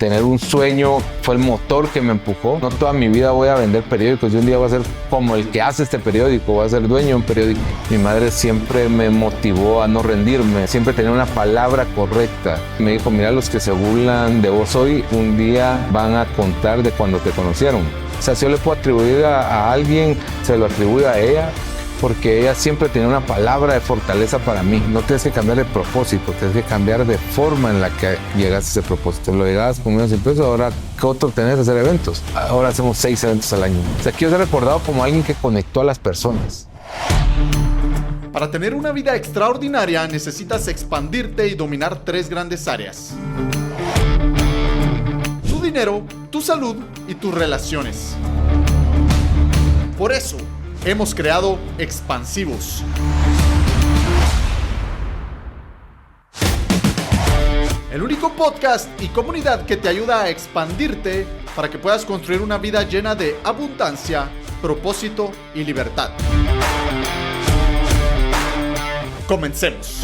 tener un sueño fue el motor que me empujó. No toda mi vida voy a vender periódicos, yo un día voy a ser como el que hace este periódico, voy a ser dueño de un periódico. Mi madre siempre me motivó a no rendirme, siempre tenía una palabra correcta. Me dijo, mira, los que se burlan de vos hoy, un día van a contar de cuando te conocieron. O sea, si yo le puedo atribuir a alguien, se lo atribuyo a ella, porque ella siempre tenía una palabra de fortaleza para mí. No tienes que cambiar de propósito, tienes que cambiar de forma en la que llegaste a ese propósito. Lo llegabas con menos pesos, ahora ¿qué otro tenés que hacer eventos? Ahora hacemos 6 eventos al año. O sea, quiero ser recordado como alguien que conectó a las personas. Para tener una vida extraordinaria necesitas expandirte y dominar 3 grandes áreas: tu dinero, tu salud y tus relaciones. Por eso hemos creado Expansivos. El único podcast y comunidad que te ayuda a expandirte para que puedas construir una vida llena de abundancia, propósito y libertad. Comencemos.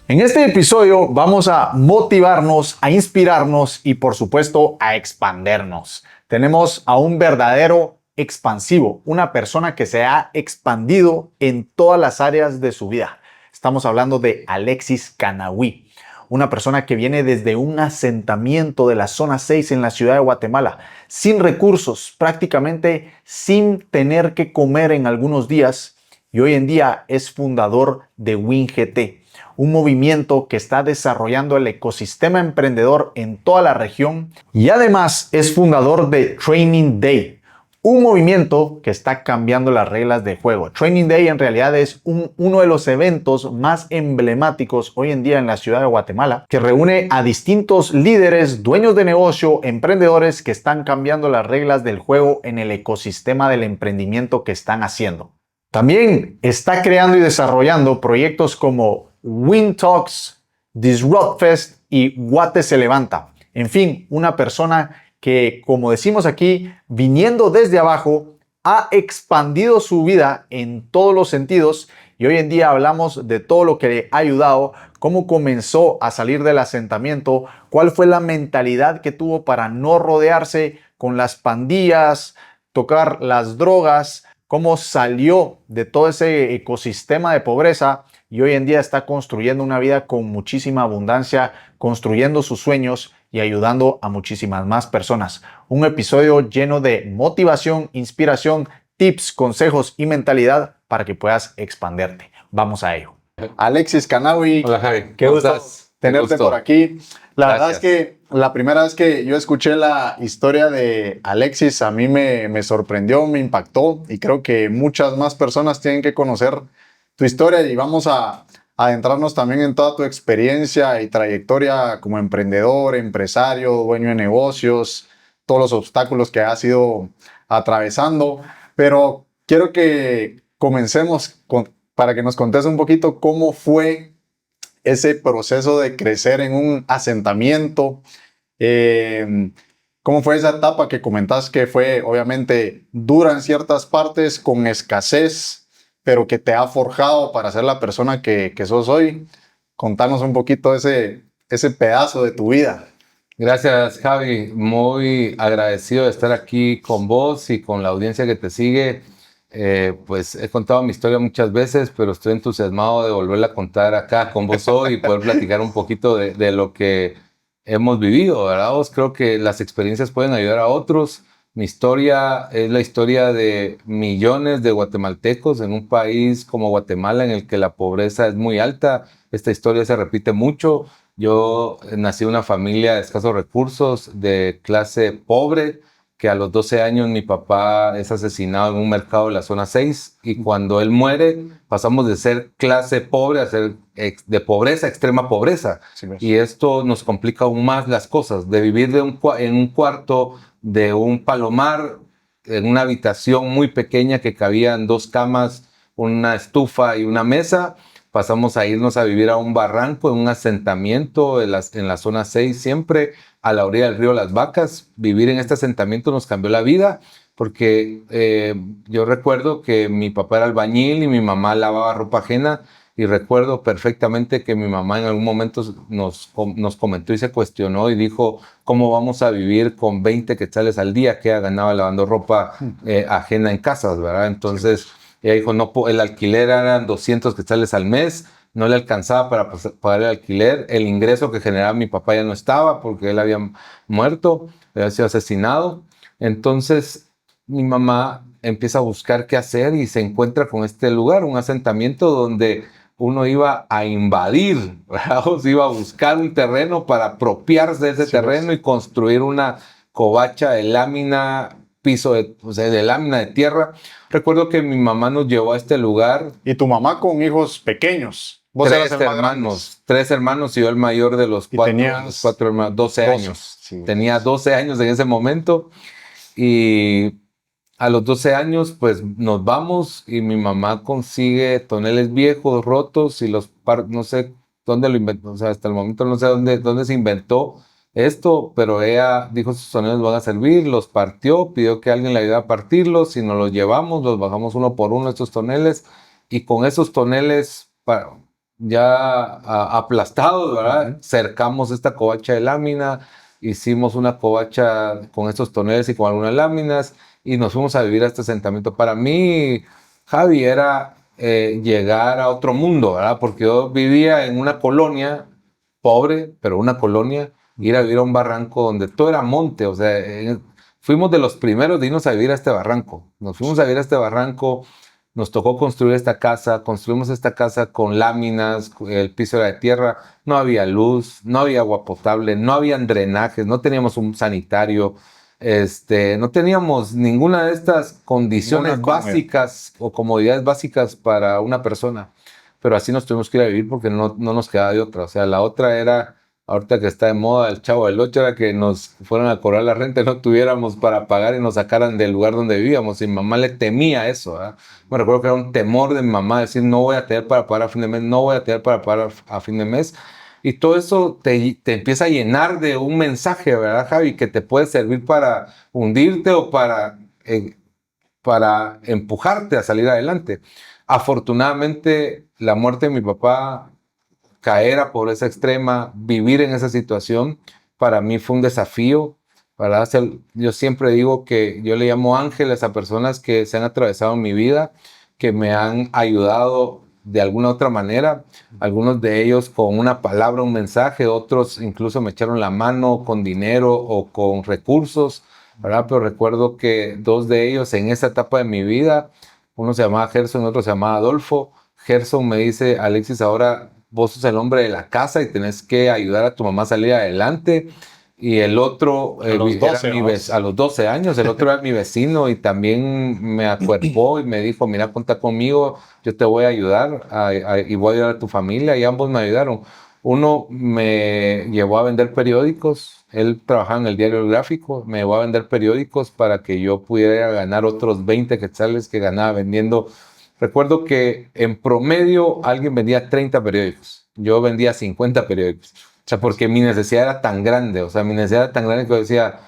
En este episodio vamos a motivarnos, a inspirarnos y por supuesto a expandernos. Tenemos a un verdadero expansivo, una persona que se ha expandido en todas las áreas de su vida. Estamos hablando de Alexis Canahui, una persona que viene desde un asentamiento de la zona 6 en la ciudad de Guatemala, sin recursos, prácticamente sin tener que comer en algunos días, y hoy en día es fundador de WinGT, un movimiento que está desarrollando el ecosistema emprendedor en toda la región, y además es fundador de Training Day, un movimiento que está cambiando las reglas de juego. Training Day en realidad es uno de los eventos más emblemáticos hoy en día en la ciudad de Guatemala, que reúne a distintos líderes, dueños de negocio, emprendedores que están cambiando las reglas del juego en el ecosistema del emprendimiento que están haciendo. También está creando y desarrollando proyectos como WinTalks, Disrupt Fest y Guate se levanta. En fin, una persona que, como decimos aquí, viniendo desde abajo, ha expandido su vida en todos los sentidos, y hoy en día hablamos de todo lo que le ha ayudado, cómo comenzó a salir del asentamiento, cuál fue la mentalidad que tuvo para no rodearse con las pandillas, tocar las drogas, cómo salió de todo ese ecosistema de pobreza y hoy en día está construyendo una vida con muchísima abundancia, construyendo sus sueños y ayudando a muchísimas más personas. Un episodio lleno de motivación, inspiración, tips, consejos y mentalidad para que puedas expanderte. Vamos a ello. Alexis Canahui, Hola Javi, qué gusto tenerte por aquí. La verdad es Gracias. que la primera vez que yo escuché la historia de Alexis, a mí me sorprendió, me impactó y creo que muchas más personas tienen que conocer tu historia y vamos a adentrarnos también en toda tu experiencia y trayectoria como emprendedor, empresario, dueño de negocios, todos los obstáculos que has ido atravesando. Pero quiero que comencemos para que nos contes un poquito cómo fue ese proceso de crecer en un asentamiento. ¿Cómo fue esa etapa que comentas que fue obviamente dura en ciertas partes, con escasez, pero que te ha forjado para ser la persona que sos hoy? Contanos un poquito ese pedazo de tu vida. Gracias Javi, muy agradecido de estar aquí con vos y con la audiencia que te sigue. Pues he contado mi historia muchas veces, pero estoy entusiasmado de volverla a contar acá con vos hoy y poder platicar un poquito de lo que hemos vivido, ¿verdad? Creo que las experiencias pueden ayudar a otros. Mi historia es la historia de millones de guatemaltecos en un país como Guatemala en el que la pobreza es muy alta. Esta historia se repite mucho. Yo nací en una familia de escasos recursos, de clase pobre, que a los 12 años mi papá es asesinado en un mercado de la zona 6 y cuando él muere pasamos de ser clase pobre a ser de pobreza a extrema pobreza. Sí, pues. Y esto nos complica aún más las cosas, de vivir en un cuarto de un palomar, en una habitación muy pequeña que cabían 2 camas, una estufa y una mesa, pasamos a irnos a vivir a un barranco, en un asentamiento en la zona 6, siempre a la orilla del río Las Vacas. Vivir en este asentamiento nos cambió la vida, porque yo recuerdo que mi papá era albañil y mi mamá lavaba ropa ajena, y recuerdo perfectamente que mi mamá en algún momento nos comentó y se cuestionó y dijo: ¿cómo vamos a vivir con 20 quetzales al día que ella ganaba lavando ropa ajena en casas, ¿verdad? Entonces ella dijo: no, el alquiler eran 200 quetzales al mes, no le alcanzaba para pagar el alquiler, el ingreso que generaba mi papá ya no estaba porque él había muerto, había sido asesinado. Entonces mi mamá empieza a buscar qué hacer y se encuentra con este lugar, un asentamiento donde uno iba a invadir, ¿verdad? O sea, iba a buscar un terreno para apropiarse de ese terreno y construir una covacha de lámina, piso o sea, de lámina de tierra. Recuerdo que mi mamá nos llevó a este lugar. Y tu mamá con hijos pequeños. Vos eras el más grande. Tres hermanos y yo el mayor de los cuatro hermanos, 12 años. Sí. Tenía 12 años en ese momento, y a los 12 años, pues nos vamos y mi mamá consigue toneles viejos, rotos, y no sé dónde lo inventó, o sea, hasta el momento no sé dónde se inventó esto, pero ella dijo: sus toneles van a servir, los partió, pidió que alguien le ayudara a partirlos, y nos los llevamos, los bajamos uno por uno estos toneles, y con esos toneles ya aplastados, ¿verdad? Cercamos esta covacha de lámina, hicimos una covacha con estos toneles y con algunas láminas, y nos fuimos a vivir a este asentamiento. Para mí, Javi, era llegar a otro mundo, ¿verdad? Porque yo vivía en una colonia pobre, pero una colonia, ir a vivir a un barranco donde todo era monte. O sea, fuimos de los primeros de irnos a vivir a este barranco. Nos fuimos a vivir a este barranco, nos tocó construir esta casa, construimos esta casa con láminas, el piso era de tierra, no había luz, no había agua potable, no había drenajes, no teníamos un sanitario. No teníamos ninguna de estas condiciones básicas o comodidades básicas para una persona, pero así nos tuvimos que ir a vivir porque no nos quedaba de otra. O sea, la otra era, ahorita que está de moda el Chavo del Ocho, era que nos fueran a cobrar la renta y no tuviéramos para pagar y nos sacaran del lugar donde vivíamos. Y mi mamá le temía eso, ¿verdad? Me recuerdo que era un temor de mi mamá, decir: no voy a tener para pagar a fin de mes, no voy a tener para pagar a fin de mes. Y todo eso te empieza a llenar de un mensaje, ¿verdad, Javi? Que te puede servir para hundirte o para empujarte a salir adelante. Afortunadamente, la muerte de mi papá, caer a pobreza extrema, vivir en esa situación, para mí fue un desafío. ¿Verdad? Yo siempre digo que yo le llamo ángeles a personas que se han atravesado en mi vida, que me han ayudado de alguna otra manera, algunos de ellos con una palabra, un mensaje, otros incluso me echaron la mano con dinero o con recursos, ¿verdad? Pero recuerdo que dos de ellos en esa etapa de mi vida, uno se llamaba Gerson y otro se llamaba Adolfo. Gerson me dice: Alexis, ahora vos sos el hombre de la casa y tenés que ayudar a tu mamá a salir adelante. Y el otro, a los 12 años, el otro era mi vecino y también me acuerpó y me dijo: mira, cuenta conmigo, yo te voy a ayudar y voy a ayudar a tu familia. Y ambos me ayudaron. Uno me llevó a vender periódicos, él trabajaba en el diario El Gráfico, me llevó a vender periódicos para que yo pudiera ganar otros 20 quetzales que ganaba vendiendo. Recuerdo que en promedio alguien vendía 30 periódicos, yo vendía 50 periódicos. O sea, porque mi necesidad era tan grande, o sea, mi necesidad era tan grande que yo decía: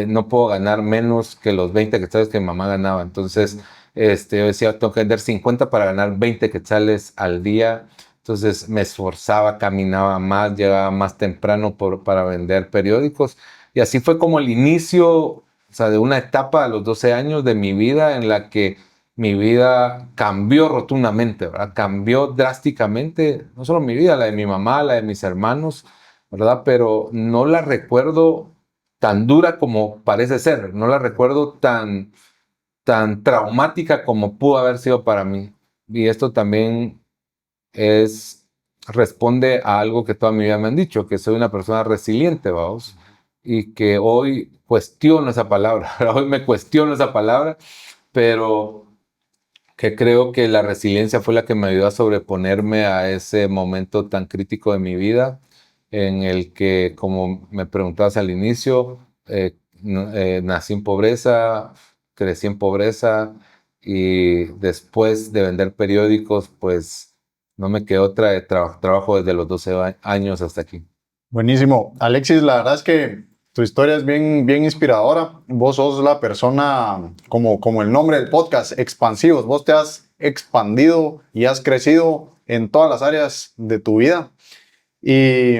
no puedo ganar menos que los 20 quetzales que mi mamá ganaba. Entonces, yo decía: tengo que vender 50 para ganar 20 quetzales al día. Entonces, me esforzaba, caminaba más, llegaba más temprano para vender periódicos. Y así fue como el inicio, o sea, de una etapa a los 12 años de mi vida en la que mi vida cambió rotundamente, ¿verdad? Cambió drásticamente, no solo mi vida, la de mi mamá, la de mis hermanos, ¿verdad? Pero no la recuerdo tan dura como parece ser, no la recuerdo tan traumática como pudo haber sido para mí. Y esto también responde a algo que toda mi vida me han dicho, que soy una persona resiliente, vamos, y que hoy cuestiono esa palabra, hoy me cuestiono esa palabra, pero que creo que la resiliencia fue la que me ayudó a sobreponerme a ese momento tan crítico de mi vida, en el que, como me preguntabas al inicio, nací en pobreza, crecí en pobreza, y después de vender periódicos, pues no me quedó otra de trabajo desde los 12 años hasta aquí. Buenísimo. Alexis, la verdad es que tu historia es bien, bien inspiradora. Vos sos la persona, como el nombre del podcast, expansivos. Vos te has expandido y has crecido en todas las áreas de tu vida. Y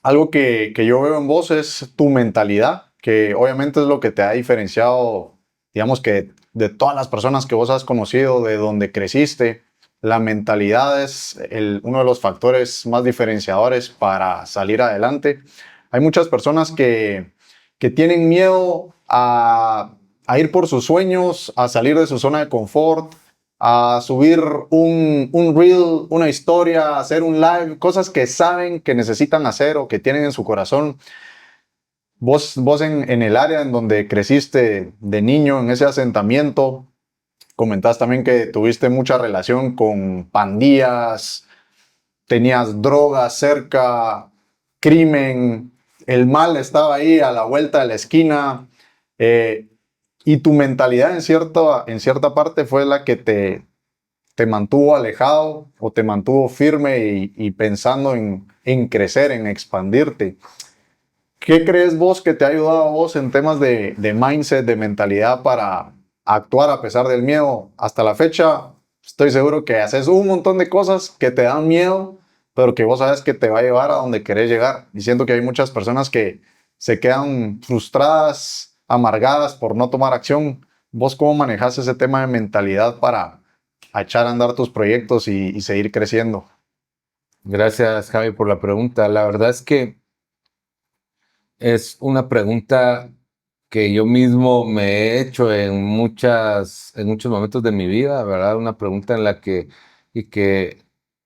algo que yo veo en vos es tu mentalidad, que obviamente es lo que te ha diferenciado, digamos que de todas las personas que vos has conocido, de donde creciste. La mentalidad es uno de los factores más diferenciadores para salir adelante. Hay muchas personas que tienen miedo a ir por sus sueños, a salir de su zona de confort, a subir un reel, una historia, a hacer un live, cosas que saben que necesitan hacer o que tienen en su corazón. Vos en el área en donde creciste de niño, en ese asentamiento, comentás también que tuviste mucha relación con pandillas, tenías drogas cerca, crimen, el mal estaba ahí a la vuelta de la esquina. Y tu mentalidad en cierta parte fue la que te mantuvo alejado o te mantuvo firme y pensando en crecer, en expandirte. ¿Qué crees vos que te ha ayudado a vos en temas de mindset, de mentalidad para actuar a pesar del miedo? Hasta la fecha, estoy seguro que haces un montón de cosas que te dan miedo, pero que vos sabes que te va a llevar a donde querés llegar. Y siento que hay muchas personas que se quedan frustradas, amargadas por no tomar acción. ¿Vos cómo manejas ese tema de mentalidad para echar a andar tus proyectos y seguir creciendo? Gracias, Javi, por la pregunta. La verdad es que es una pregunta que yo mismo me he hecho en muchos momentos de mi vida, ¿verdad? Una pregunta en la que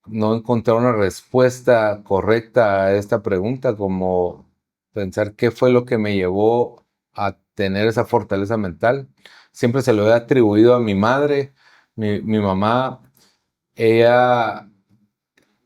no encontré una respuesta correcta a esta pregunta, como pensar qué fue lo que me llevó a tener esa fortaleza mental. Siempre se lo he atribuido a mi madre, mi mamá. Ella,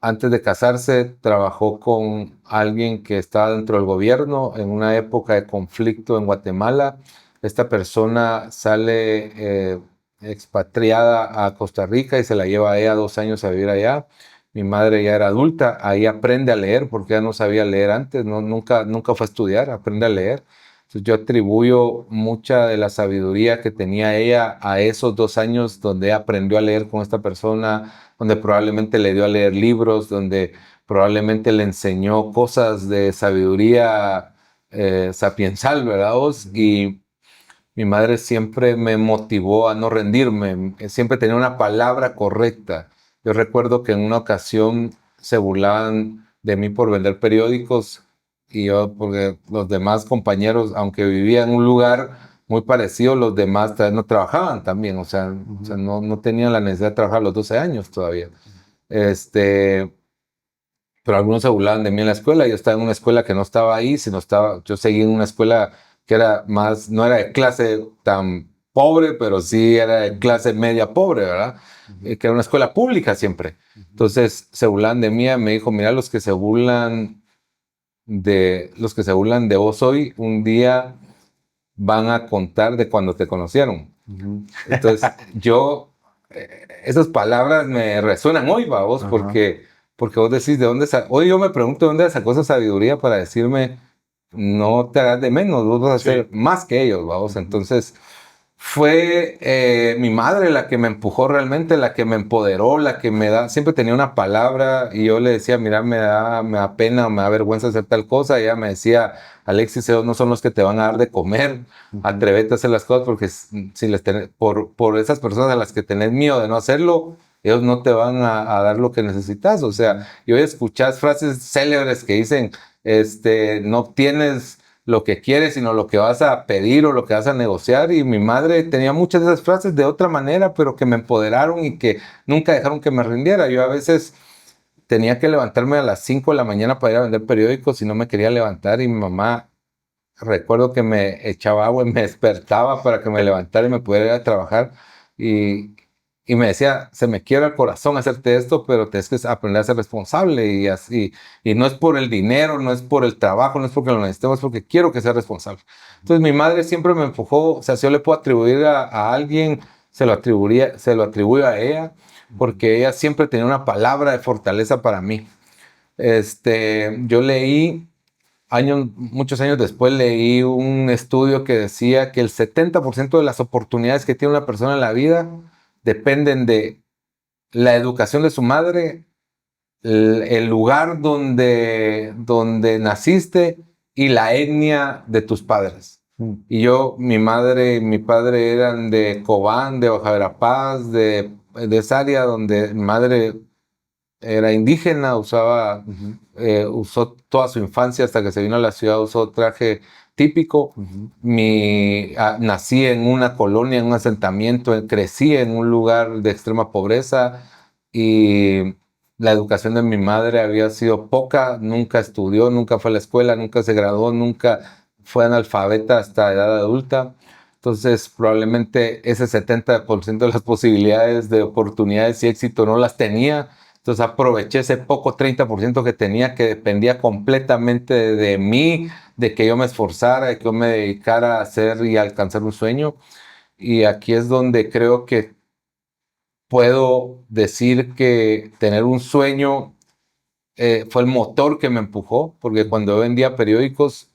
antes de casarse, trabajó con alguien que estaba dentro del gobierno en una época de conflicto en Guatemala. Esta persona sale expatriada a Costa Rica y se la lleva a ella 2 años a vivir allá. Mi madre ya era adulta, ahí aprende a leer porque ya no sabía leer antes, nunca fue a estudiar, aprende a leer. Entonces yo atribuyo mucha de la sabiduría que tenía ella a esos 2 años donde aprendió a leer con esta persona, donde probablemente le dio a leer libros, donde probablemente le enseñó cosas de sabiduría sapiensal, ¿verdad vos? Y mi madre siempre me motivó a no rendirme, siempre tenía una palabra correcta. Yo recuerdo que en una ocasión se burlaban de mí por vender periódicos y yo, porque los demás compañeros, aunque vivía en un lugar muy parecido, los demás no trabajaban también, o sea, no tenían la necesidad de trabajar los 12 años todavía. Pero algunos se burlaban de mí en la escuela. Yo estaba en una escuela que no estaba ahí, yo seguía en una escuela que era más, no era de clase tan pobre, pero sí era de clase media pobre, ¿verdad? Que era una escuela pública siempre. Entonces se burlaban de mí, me dijo, mira, los que se burlan de vos hoy, un día van a contar de cuando te conocieron. Entonces esas palabras me resuenan hoy, vos, porque vos decís, ¿de dónde hoy yo me pregunto de dónde sacó esa sabiduría para decirme, no te hagas de menos, vos vas a ser más que ellos, vamos. Entonces, fue mi madre la que me empujó realmente, la que me empoderó, la que siempre tenía una palabra y yo le decía, mira, me da pena, me da vergüenza hacer tal cosa. Y ella me decía, Alexis, ellos no son los que te van a dar de comer, atrévete a hacer las cosas porque por esas personas a las que tenés miedo de no hacerlo, ellos no te van a dar lo que necesitas. O sea, y hoy escuchás frases célebres que dicen, no obtienes lo que quieres, sino lo que vas a pedir o lo que vas a negociar. Y mi madre tenía muchas de esas frases de otra manera, pero que me empoderaron y que nunca dejaron que me rindiera. Yo a veces tenía que levantarme a las 5 de la mañana para ir a vender periódicos y no me quería levantar, y mi mamá, recuerdo que me echaba agua y me despertaba para que me levantara y me pudiera ir a trabajar. Y me decía, se me quiebra el corazón hacerte esto, pero tienes que aprender a ser responsable y así. Y no es por el dinero, no es por el trabajo, no es porque lo necesitemos, es porque quiero que sea responsable. Entonces mi madre siempre me empujó. O sea, si yo le puedo atribuir a alguien, se lo atribuyo a ella. porque ella siempre tenía una palabra de fortaleza para mí. Yo leí, muchos años después, leí un estudio que decía que el 70% de las oportunidades que tiene una persona en la vida dependen de la educación de su madre, el lugar donde naciste y la etnia de tus padres. Y mi madre y mi padre eran de Cobán, de Baja Verapaz, de esa área donde mi madre era indígena, usó toda su infancia hasta que se vino a la ciudad, usó traje típico. Nací en una colonia, en un asentamiento, crecí en un lugar de extrema pobreza y la educación de mi madre había sido poca, nunca estudió, nunca fue a la escuela, nunca se graduó, nunca fue analfabeta hasta edad adulta. Entonces, probablemente ese 70% de las posibilidades de oportunidades y éxito no las tenía. Entonces aproveché ese poco 30% que tenía, que dependía completamente de mí, de que yo me esforzara, de que yo me dedicara a hacer y alcanzar un sueño. Y aquí es donde creo que puedo decir que tener un sueño fue el motor que me empujó, porque cuando yo vendía periódicos,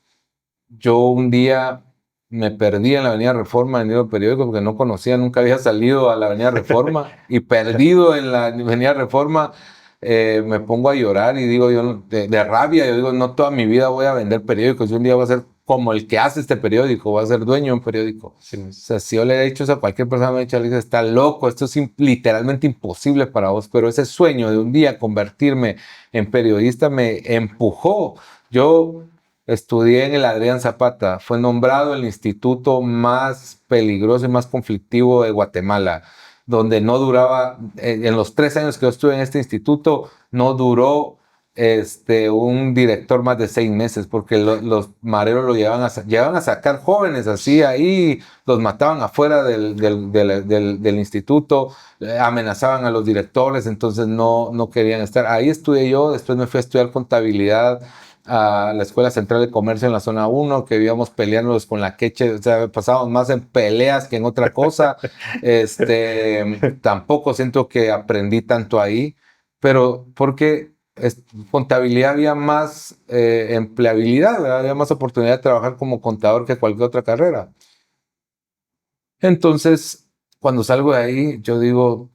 yo un día me perdí en la Avenida Reforma vendiendo periódicos porque no conocía, nunca había salido a la Avenida Reforma y perdido en la Avenida Reforma me pongo a llorar y digo yo de rabia, yo digo no toda mi vida voy a vender periódicos, yo un día voy a ser como el que hace este periódico, voy a ser dueño de un periódico. Sí. O sea, si yo le he dicho eso a cualquier persona, me ha dicho, está loco, esto es literalmente imposible para vos, pero ese sueño de un día convertirme en periodista me empujó. Yo estudié en el Adrián Zapata, fue nombrado el instituto más peligroso y más conflictivo de Guatemala, donde no duraba, en los 3 años que yo estuve en este instituto, no duró un director más de 6 meses, porque los mareros lo llevaban a sacar jóvenes así ahí, los mataban afuera del instituto, amenazaban a los directores, entonces no querían estar. Ahí estudié yo, después me fui a estudiar contabilidad a la Escuela Central de Comercio en la zona 1, que vivíamos peleándonos con la queche, o sea, pasábamos más en peleas que en otra cosa. Tampoco siento que aprendí tanto ahí, pero porque contabilidad había más empleabilidad, ¿verdad? Había más oportunidad de trabajar como contador que cualquier otra carrera. Entonces, cuando salgo de ahí, yo digo,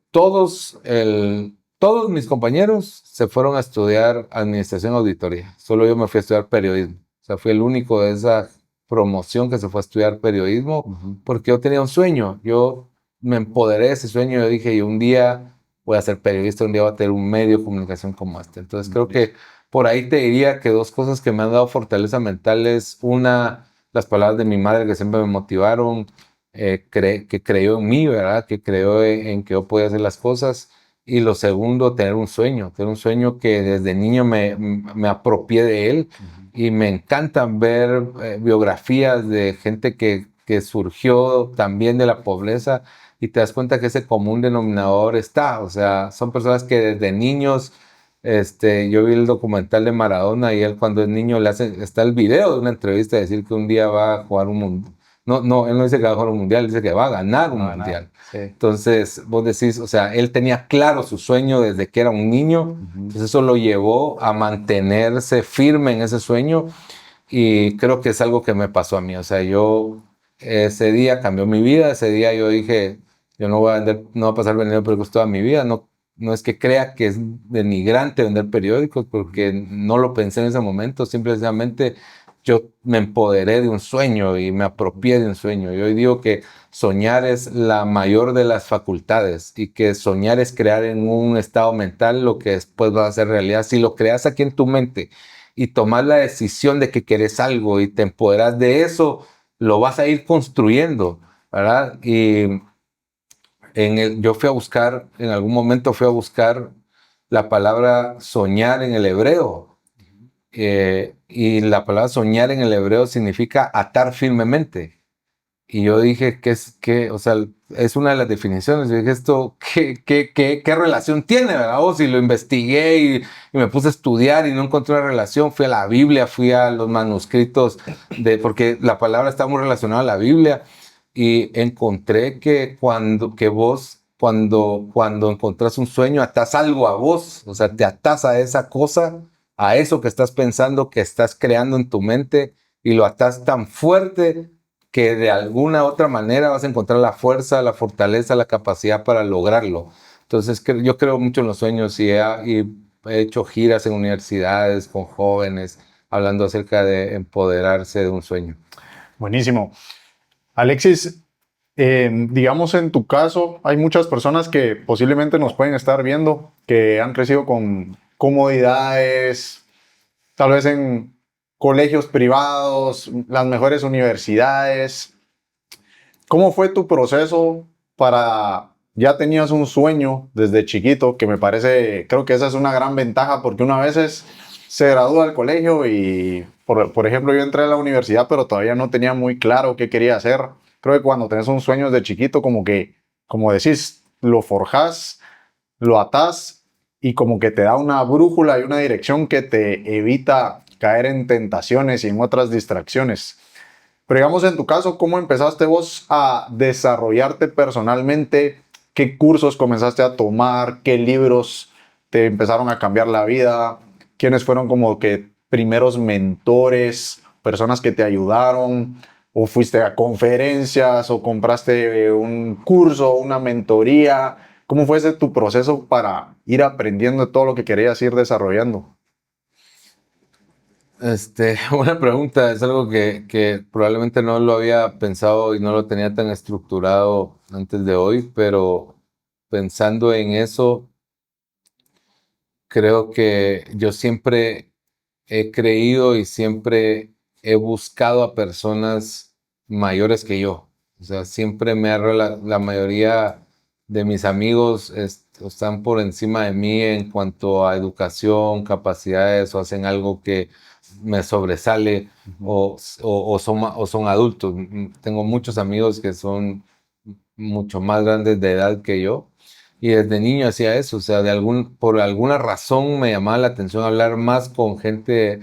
todos mis compañeros se fueron a estudiar administración y auditoría. Solo yo me fui a estudiar periodismo. O sea, fui el único de esa promoción que se fue a estudiar periodismo porque yo tenía un sueño. Yo me empoderé de ese sueño. Yo dije, yo un día voy a ser periodista, un día voy a tener un medio de comunicación como este. Entonces creo que por ahí te diría que 2 cosas que me han dado fortaleza mental es una, las palabras de mi madre que siempre me motivaron, que creyó en mí, ¿verdad? Que creyó en que yo podía hacer las cosas. Y lo segundo, tener un sueño que desde niño me apropié de él. Y me encantan ver biografías de gente que surgió también de la pobreza y te das cuenta que ese común denominador está, o sea, son personas que desde niños, yo vi el documental de Maradona y él cuando es niño está el video de una entrevista de decir que un día va a jugar un mundial. No, él no dice que va a jugar un mundial, dice que va a ganar un mundial. Sí. Entonces, vos decís, o sea, él tenía claro su sueño desde que era un niño, entonces eso lo llevó a mantenerse firme en ese sueño y creo que es algo que me pasó a mí, o sea, ese día cambió mi vida, ese día yo dije, yo no voy a pasar vendiendo periódicos toda mi vida, no es que crea que es denigrante vender periódicos, porque no lo pensé en ese momento, simplemente yo me empoderé de un sueño y me apropié de un sueño. Yo digo que soñar es la mayor de las facultades y que soñar es crear en un estado mental lo que después va a ser realidad. Si lo creas aquí en tu mente y tomas la decisión de que querés algo y te empoderas de eso, lo vas a ir construyendo, ¿verdad? Y yo en algún momento fui a buscar la palabra soñar en el hebreo. Y la palabra soñar en el hebreo significa atar firmemente. Y yo dije, o sea, es una de las definiciones. Yo dije, ¿esto qué relación tiene, verdad? Y lo investigué y me puse a estudiar y no encontré una relación. Fui a la Biblia, fui a los manuscritos, porque la palabra está muy relacionada a la Biblia. Y encontré que cuando encontrás un sueño, atás algo a vos, o sea, te atás a esa cosa, a eso que estás pensando, que estás creando en tu mente, y lo atás tan fuerte que de alguna otra manera vas a encontrar la fuerza, la fortaleza, la capacidad para lograrlo. Entonces, yo creo mucho en los sueños y he hecho giras en universidades con jóvenes hablando acerca de empoderarse de un sueño. Buenísimo. Alexis, digamos en tu caso, hay muchas personas que posiblemente nos pueden estar viendo que han crecido con comodidades, tal vez en colegios privados, las mejores universidades. ¿Cómo fue tu proceso para, ya tenías un sueño desde chiquito, que me parece, creo que esa es una gran ventaja porque una vez se gradúa del colegio y, por ejemplo, yo entré a la universidad, pero todavía no tenía muy claro qué quería hacer. Creo que cuando tenés un sueño desde chiquito, como que, como decís, lo forjás, lo atás y como que te da una brújula y una dirección que te evita caer en tentaciones y en otras distracciones. Pero digamos en tu caso, ¿cómo empezaste vos a desarrollarte personalmente? ¿Qué cursos comenzaste a tomar? ¿Qué libros te empezaron a cambiar la vida? ¿Quiénes fueron como que primeros mentores, personas que te ayudaron? ¿O fuiste a conferencias o compraste un curso, una mentoría? ¿Cómo fue ese tu proceso para ir aprendiendo todo lo que querías ir desarrollando? Buena pregunta, es algo que probablemente no lo había pensado y no lo tenía tan estructurado antes de hoy, pero pensando en eso, creo que yo siempre he creído y siempre he buscado a personas mayores que yo. O sea, siempre la mayoría de mis amigos están por encima de mí en cuanto a educación, capacidades o hacen algo que me sobresale o son adultos. Tengo muchos amigos que son mucho más grandes de edad que yo. Y desde niño hacía eso, o sea, por alguna razón me llamaba la atención hablar más con gente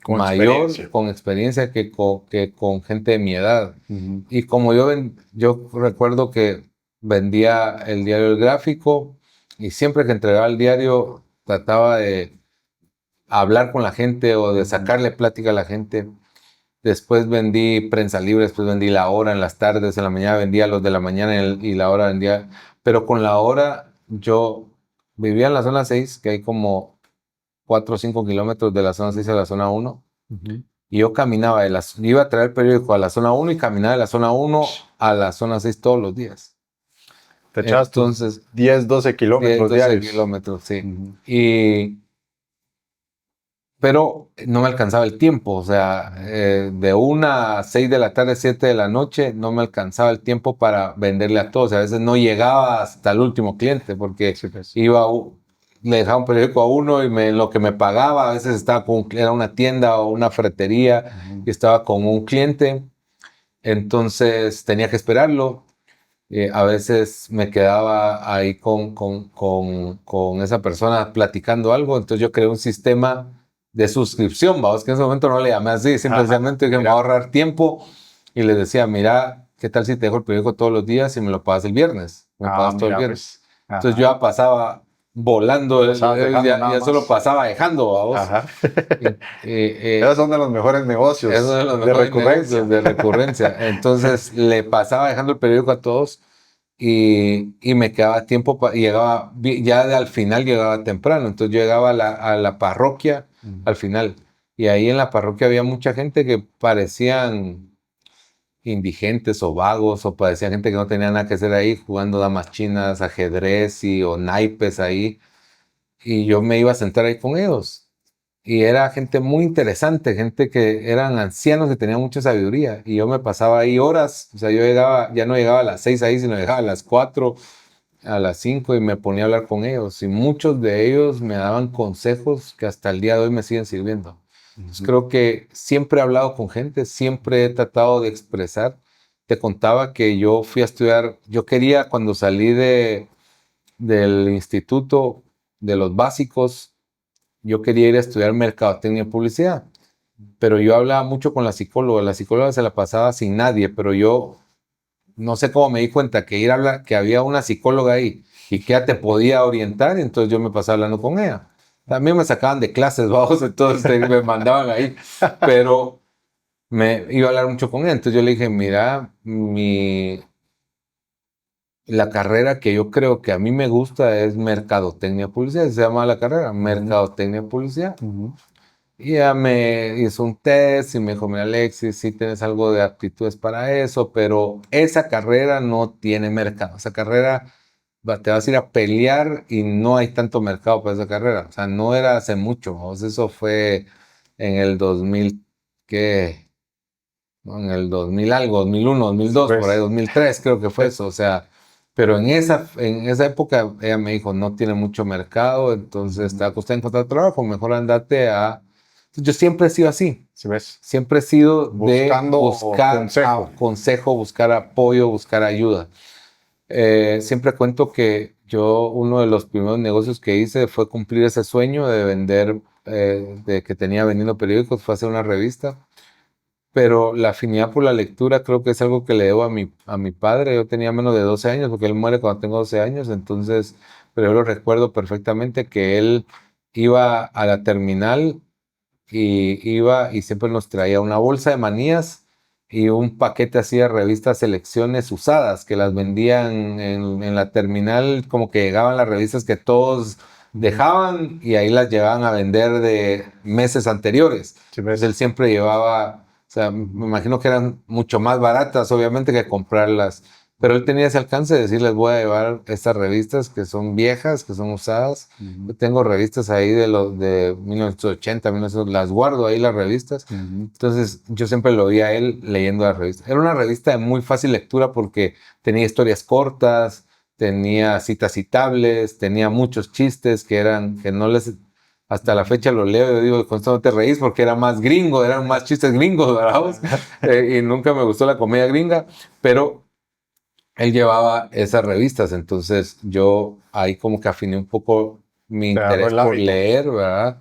Con mayor, experiencia. con experiencia que con gente de mi edad. Ujú. Y como yo recuerdo que vendía el diario El Gráfico y siempre que entregaba el diario trataba de hablar con la gente o de sacarle plática a la gente. Después vendí prensa libre, después vendí La Hora en las tardes, en la mañana vendía los de la mañana y La Hora vendía. Pero con La Hora yo vivía en la zona 6, que hay como 4 o 5 kilómetros de la zona 6 a la zona 1. Ujú. Y yo caminaba, iba a traer el periódico a la zona 1 y caminaba de la zona 1 a la zona 6 todos los días. Te echabas tus Entonces, 10, 12 10, kilómetros 12 diarios. kilómetros, sí. Ujú. Pero no me alcanzaba el tiempo, o sea, de 1 a 6 de la tarde, 7 de la noche, no me alcanzaba el tiempo para venderle a todos. A veces no llegaba hasta el último cliente porque Sí, pues. le dejaba un periódico a uno y lo que me pagaba, a veces estaba era una tienda o una ferretería y estaba con un cliente, entonces tenía que esperarlo. A veces me quedaba ahí con esa persona platicando algo, entonces yo creé un sistema de suscripción, vamos, que en ese momento no le llamé así, simplemente que me va a ahorrar tiempo y les decía, mira, ¿qué tal si te dejo el periódico todos los días y me lo pagas el viernes? Me pagas todo el Mira, viernes. pues. Entonces Ajá. yo ya pasaba volando, Pasabas dejando nada ya solo más. pasaba dejando, vamos. Ajá. Y, Esos son de los mejores es uno negocios de los de mejores negocios recurrencia. de recurrencia. Entonces le pasaba dejando el periódico a todos y me quedaba tiempo, y llegaba, al final llegaba temprano, entonces yo llegaba a la parroquia al final. Y ahí en la parroquia había mucha gente que parecían indigentes o vagos, o parecía gente que no tenía nada que hacer ahí, jugando damas chinas, ajedrez o naipes ahí. Y yo me iba a sentar ahí con ellos. Y era gente muy interesante, gente que eran ancianos que tenían mucha sabiduría. Y yo me pasaba ahí horas, o sea, yo llegaba, ya no llegaba a las 6 ahí, sino llegaba a las 4, a las 5 y me ponía a hablar con ellos. Y muchos de ellos me daban consejos que hasta el día de hoy me siguen sirviendo. Entonces, creo que siempre he hablado con gente, siempre he tratado de expresar. Te contaba que yo fui a estudiar, yo quería cuando salí del instituto de los básicos, yo quería ir a estudiar mercadotecnia y publicidad, pero yo hablaba mucho con la psicóloga se la pasaba sin nadie, pero yo no sé cómo me di cuenta que que había una psicóloga ahí y que ella te podía orientar, y entonces yo me pasaba hablando con ella. También me sacaban de clases, vamos, entonces me mandaban ahí, pero me iba a hablar mucho con ella. Entonces yo le dije, mira, la carrera que yo creo que a mí me gusta es Mercadotecnia Publicidad, se llama la carrera, Mercadotecnia Publicidad. Y ella me hizo un test y me dijo, mira Alexis, sí tienes algo de aptitudes para eso, pero esa carrera no tiene mercado. Esa carrera te vas a ir a pelear y no hay tanto mercado para esa carrera. O sea, no era hace mucho. O sea, eso fue en el 2000, ¿qué? No, en el 2000 algo, 2001, 2002, por ahí 2003 creo que fue eso. O sea, pero en esa época ella me dijo, no tiene mucho mercado, entonces te va a costar encontrar trabajo, mejor andate a... Yo siempre he sido así. ¿Sí ves? Siempre he sido Buscando de buscar consejo, buscar apoyo, buscar ayuda. Siempre cuento que yo, uno de los primeros negocios que hice fue cumplir ese sueño de vender, de que tenía vendiendo periódicos, fue hacer una revista. Pero la afinidad por la lectura creo que es algo que le debo a mi padre. Yo tenía menos de 12 años, porque él muere cuando tengo 12 años, entonces, pero yo lo recuerdo perfectamente que él iba a la terminal y iba y siempre nos traía una bolsa de manías y un paquete así de revistas selecciones usadas que las vendían en la terminal, como que llegaban las revistas que todos dejaban y ahí las llevaban a vender de meses anteriores. Sí, ves. Entonces él siempre llevaba, o sea, me imagino que eran mucho más baratas obviamente que comprarlas, pero él tenía ese alcance de decirles voy a llevar estas revistas que son viejas, que son usadas. Yo tengo revistas ahí de 1980, 1900, las guardo ahí las revistas. Entonces yo siempre lo vi a él leyendo las revistas. Era una revista de muy fácil lectura porque tenía historias cortas, tenía citas citables, tenía muchos chistes que no les... Hasta la fecha lo leo y digo, con esto no te reís porque era más gringo, eran más chistes gringos, ¿verdad? Y nunca me gustó la comedia gringa, pero él llevaba esas revistas, entonces yo ahí como que afiné un poco mi interés por leer, ¿verdad?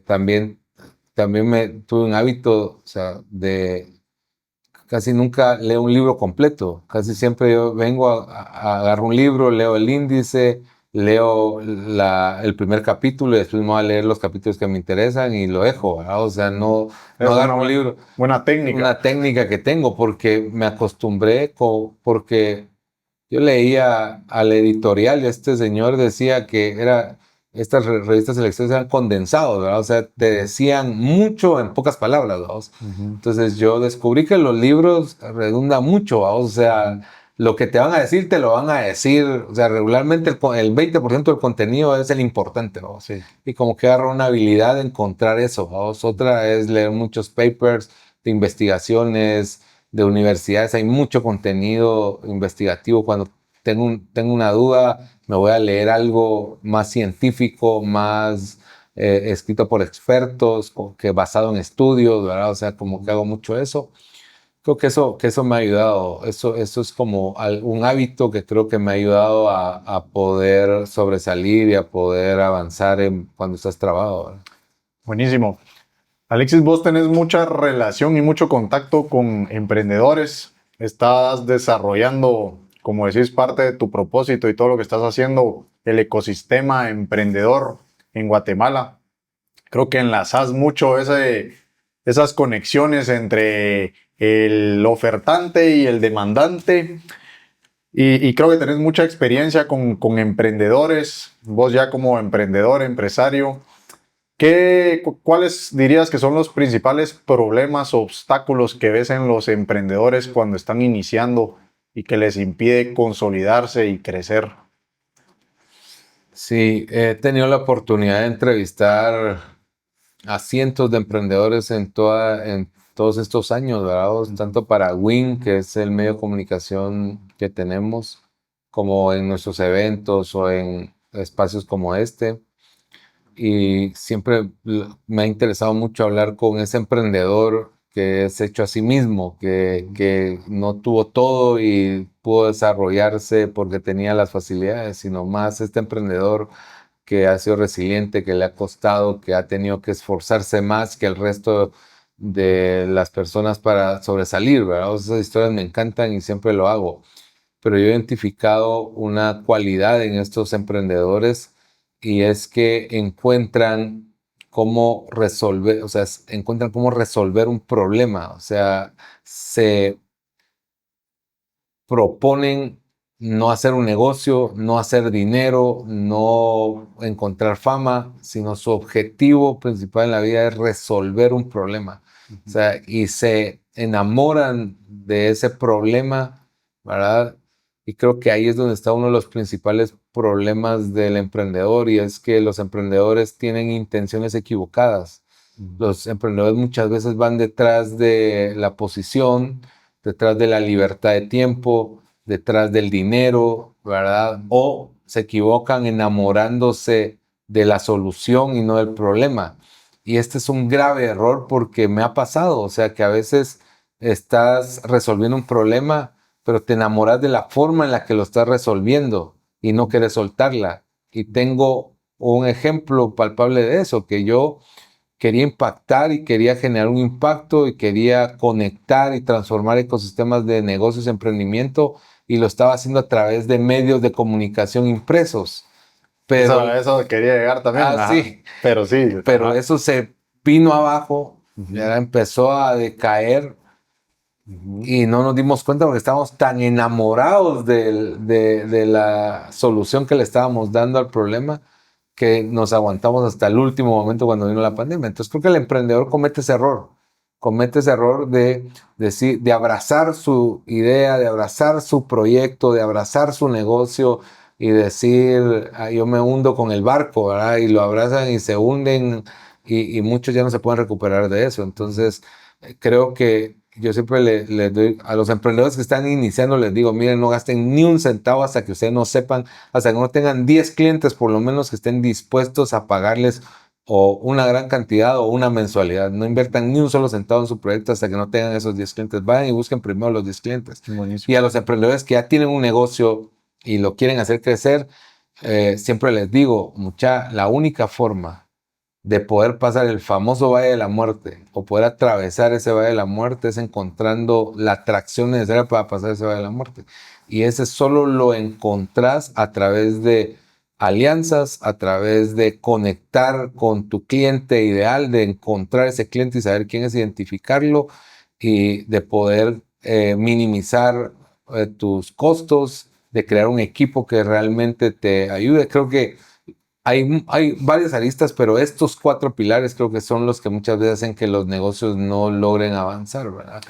También me tuve un hábito, o sea, de casi nunca leo un libro completo, casi siempre yo vengo agarro un libro, leo el índice, leo el primer capítulo y después me voy a leer los capítulos que me interesan y lo dejo, ¿verdad? O sea, no agarro un libro. Buena técnica. Una técnica que tengo porque me acostumbré, porque yo leía al editorial y este señor decía que estas revistas selecciones eran condensados, ¿verdad? O sea, te decían mucho en pocas palabras, ¿verdad? Entonces yo descubrí que los libros redundan mucho, ¿verdad? O sea, lo que te van a decir, te lo van a decir, o sea, regularmente el 20% del contenido es el importante, ¿verdad? Sí. Y como que agarro una habilidad de encontrar eso, ¿verdad? Otra es leer muchos papers de investigaciones, de universidades, hay mucho contenido investigativo. Cuando tengo una duda, me voy a leer algo más científico, más escrito por expertos, que basado en estudios, ¿verdad? O sea, como que hago mucho eso. Creo que eso me ha ayudado. Eso es como un hábito que creo que me ha ayudado a poder sobresalir y a poder avanzar cuando estás trabado, ¿verdad? Buenísimo. Alexis, vos tenés mucha relación y mucho contacto con emprendedores. Estás desarrollando, como decís, parte de tu propósito y todo lo que estás haciendo, el ecosistema emprendedor en Guatemala. Creo que enlazás mucho esas conexiones entre el ofertante y el demandante. Y creo que tenés mucha experiencia con emprendedores. Vos ya como emprendedor, empresario. ¿Cuáles dirías que son los principales problemas o obstáculos que ves en los emprendedores cuando están iniciando y que les impide consolidarse y crecer? Sí, he tenido la oportunidad de entrevistar a cientos de emprendedores en todos estos años, ¿verdad? Tanto para Win, que es el medio de comunicación que tenemos, como en nuestros eventos o en espacios como este. Y siempre me ha interesado mucho hablar con ese emprendedor que es hecho a sí mismo, que no tuvo todo y pudo desarrollarse porque tenía las facilidades, sino más este emprendedor que ha sido resiliente, que le ha costado, que ha tenido que esforzarse más que el resto de las personas para sobresalir, ¿verdad? Esas historias me encantan y siempre lo hago. Pero yo he identificado una cualidad en estos emprendedores y es que encuentran cómo resolver, o sea, encuentran cómo resolver un problema, o sea, se proponen no hacer un negocio, no hacer dinero, no encontrar fama, sino su objetivo principal en la vida es resolver un problema. O sea, y se enamoran de ese problema, ¿verdad? Y creo que ahí es donde está uno de los principales problemas del emprendedor, y es que los emprendedores tienen intenciones equivocadas. Los emprendedores muchas veces van detrás de la posición, detrás de la libertad de tiempo, detrás del dinero, ¿verdad? O se equivocan enamorándose de la solución y no del problema. Y este es un grave error porque me ha pasado, o sea, que a veces estás resolviendo un problema, pero te enamoras de la forma en la que lo estás resolviendo y no quieres soltarla. Y tengo un ejemplo palpable de eso, que yo quería impactar y quería generar un impacto y quería conectar y transformar ecosistemas de negocios y emprendimiento, y lo estaba haciendo a través de medios de comunicación impresos. Pero, Eso quería llegar también. sí, Pero sí. pero eso se vino abajo, ya empezó a decaer y no nos dimos cuenta porque estábamos tan enamorados de la solución que le estábamos dando al problema, que nos aguantamos hasta el último momento cuando vino la pandemia. Entonces creo que el emprendedor comete ese error de abrazar su idea, de abrazar su proyecto, de abrazar su negocio y decir, yo me hundo con el barco, ¿verdad? Y lo abrazan y se hunden, y muchos ya no se pueden recuperar de eso. Entonces creo que yo siempre les doy a los emprendedores que están iniciando, les digo, miren, no gasten ni un centavo hasta que ustedes no sepan, hasta que no tengan 10 clientes por lo menos que estén dispuestos a pagarles o una gran cantidad o una mensualidad. No inviertan ni un solo centavo en su proyecto hasta que no tengan esos 10 clientes. Vayan y busquen primero los 10 clientes. Buenísimo. Y a los emprendedores que ya tienen un negocio y lo quieren hacer crecer, siempre les digo, la única forma de poder pasar el famoso Valle de la Muerte o poder atravesar ese Valle de la Muerte es encontrando la atracción necesaria para pasar ese Valle de la Muerte. Y ese solo lo encontrás a través de alianzas, a través de conectar con tu cliente ideal, de encontrar ese cliente y saber quién es, identificarlo, y de poder minimizar tus costos, de crear un equipo que realmente te ayude. Creo que hay varias aristas, pero estos 4 pilares creo que son los que muchas veces hacen que los negocios no logren avanzar, ¿verdad?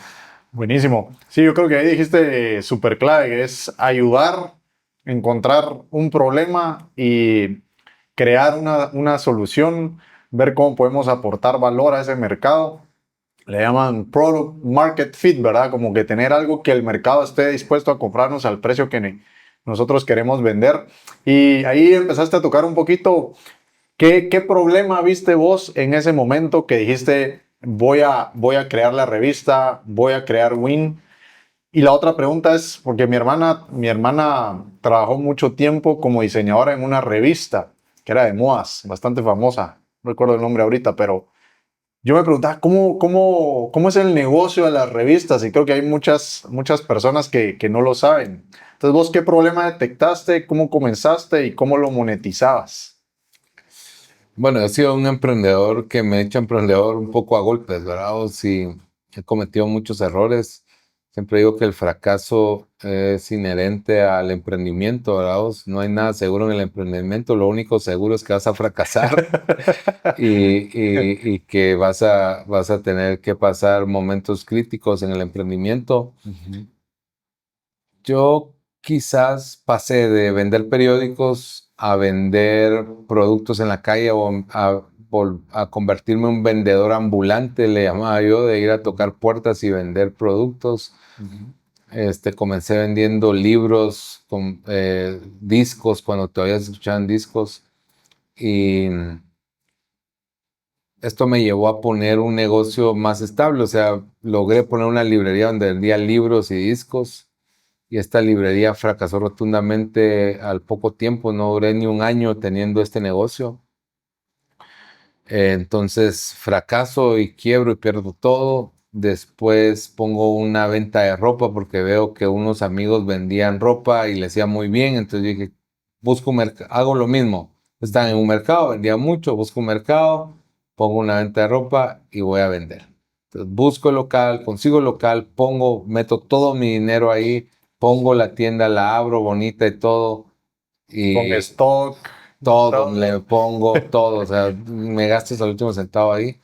Buenísimo. Sí, yo creo que ahí dijiste súper clave, que es ayudar, encontrar un problema y crear una solución, ver cómo podemos aportar valor a ese mercado. Le llaman Product Market Fit, ¿verdad? Como que tener algo que el mercado esté dispuesto a comprarnos al precio que nosotros queremos vender. Y ahí empezaste a tocar un poquito. ¿Qué problema viste vos en ese momento que dijiste, voy a crear la revista, voy a crear Win? Y la otra pregunta es, porque mi hermana trabajó mucho tiempo como diseñadora en una revista que era de modas, bastante famosa, no recuerdo el nombre ahorita, pero yo me preguntaba, ¿cómo es el negocio de las revistas? Y creo que hay muchas personas que no lo saben. Entonces, ¿vos qué problema detectaste? ¿Cómo comenzaste? ¿Y cómo lo monetizabas? Bueno, he sido un emprendedor que me he hecho emprendedor un poco a golpes, ¿verdad? Sí, he cometido muchos errores. Siempre digo que el fracaso es inherente al emprendimiento, ¿verdad? No hay nada seguro en el emprendimiento. Lo único seguro es que vas a fracasar y que vas a tener que pasar momentos críticos en el emprendimiento. Yo quizás pasé de vender periódicos a vender productos en la calle, o a convertirme en un vendedor ambulante, le llamaba yo, de ir a tocar puertas y vender productos. Comencé vendiendo libros, discos, cuando todavía se escuchaban discos. Y esto me llevó a poner un negocio más estable. O sea, logré poner una librería donde vendía libros y discos. Y esta librería fracasó rotundamente al poco tiempo. No duré ni un año teniendo este negocio. Entonces fracaso y quiebro y pierdo todo. Después pongo una venta de ropa porque veo que unos amigos vendían ropa y les iba muy bien. Entonces dije, hago lo mismo. Están en un mercado, vendía mucho, busco un mercado, pongo una venta de ropa y voy a vender. Entonces busco el local, consigo el local, meto todo mi dinero ahí, pongo la tienda, la abro bonita y todo. Con Y stock. todo, le pongo todo, o sea, me gasto hasta el último centavo ahí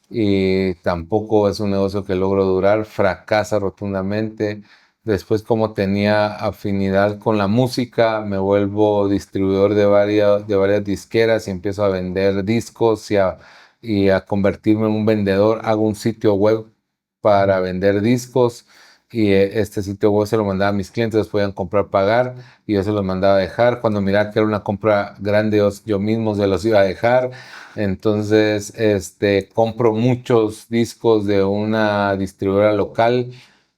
y tampoco es un negocio que logro durar, fracasa rotundamente. Después, como tenía afinidad con la música, me vuelvo distribuidor de varias disqueras y empiezo a vender discos y a convertirme en un vendedor. Hago un sitio web para vender discos y este sitio web se lo mandaba a mis clientes, ellos podían comprar, pagar y yo se los mandaba a dejar. Cuando miraba que era una compra grande, yo mismo se los iba a dejar. Entonces, compro muchos discos de una distribuidora local,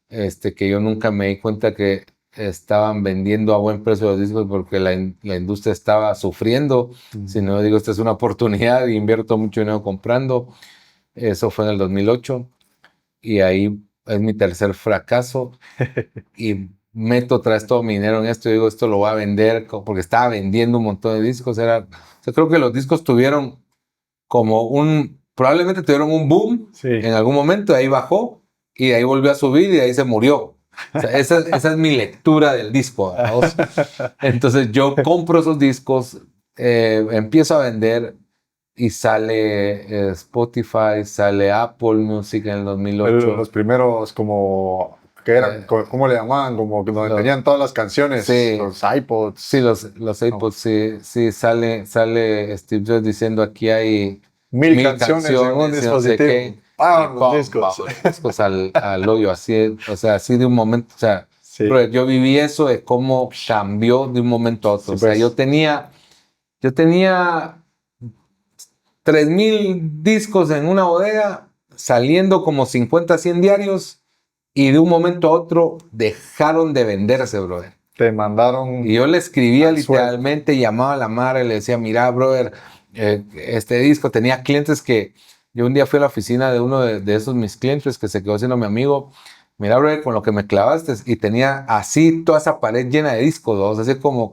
que yo nunca me di cuenta que estaban vendiendo a buen precio los discos porque la industria estaba sufriendo. Si no, digo, esta es una oportunidad y invierto mucho dinero comprando. Eso fue en el 2008 y ahí es mi tercer fracaso y meto otra vez todo mi dinero en esto y digo, esto lo voy a vender porque estaba vendiendo un montón de discos. Creo que los discos tuvieron probablemente tuvieron un boom en algún momento, ahí bajó y de ahí volvió a subir y de ahí se murió. O sea, esa es mi lectura del disco. Entonces yo compro esos discos, empiezo a vender y sale Spotify, sale Apple Music en el 2008. Los primeros como... ¿Qué eran? ¿Cómo le llamaban? Como que donde tenían todas las canciones, sí, los iPods. Sí, los iPods, sí, sale Steve Jobs diciendo aquí hay 1000 canciones en un dispositivo. Los discos al hoyo, así, o sea, así de un momento, o sea, bro, yo viví eso de cómo cambió de un momento a otro. O sea, yo tenía 3000 discos en una bodega, saliendo como 50, 100 diarios, y de un momento a otro dejaron de venderse, brother. Te mandaron. Y yo le escribía literalmente, llamaba a la madre, le decía, mira, brother, este disco, tenía clientes que yo un día fui a la oficina de uno de esos mis clientes que se quedó siendo mi amigo. Mira, brother, con lo que me clavaste, y tenía así toda esa pared llena de discos, ¿vos? Así como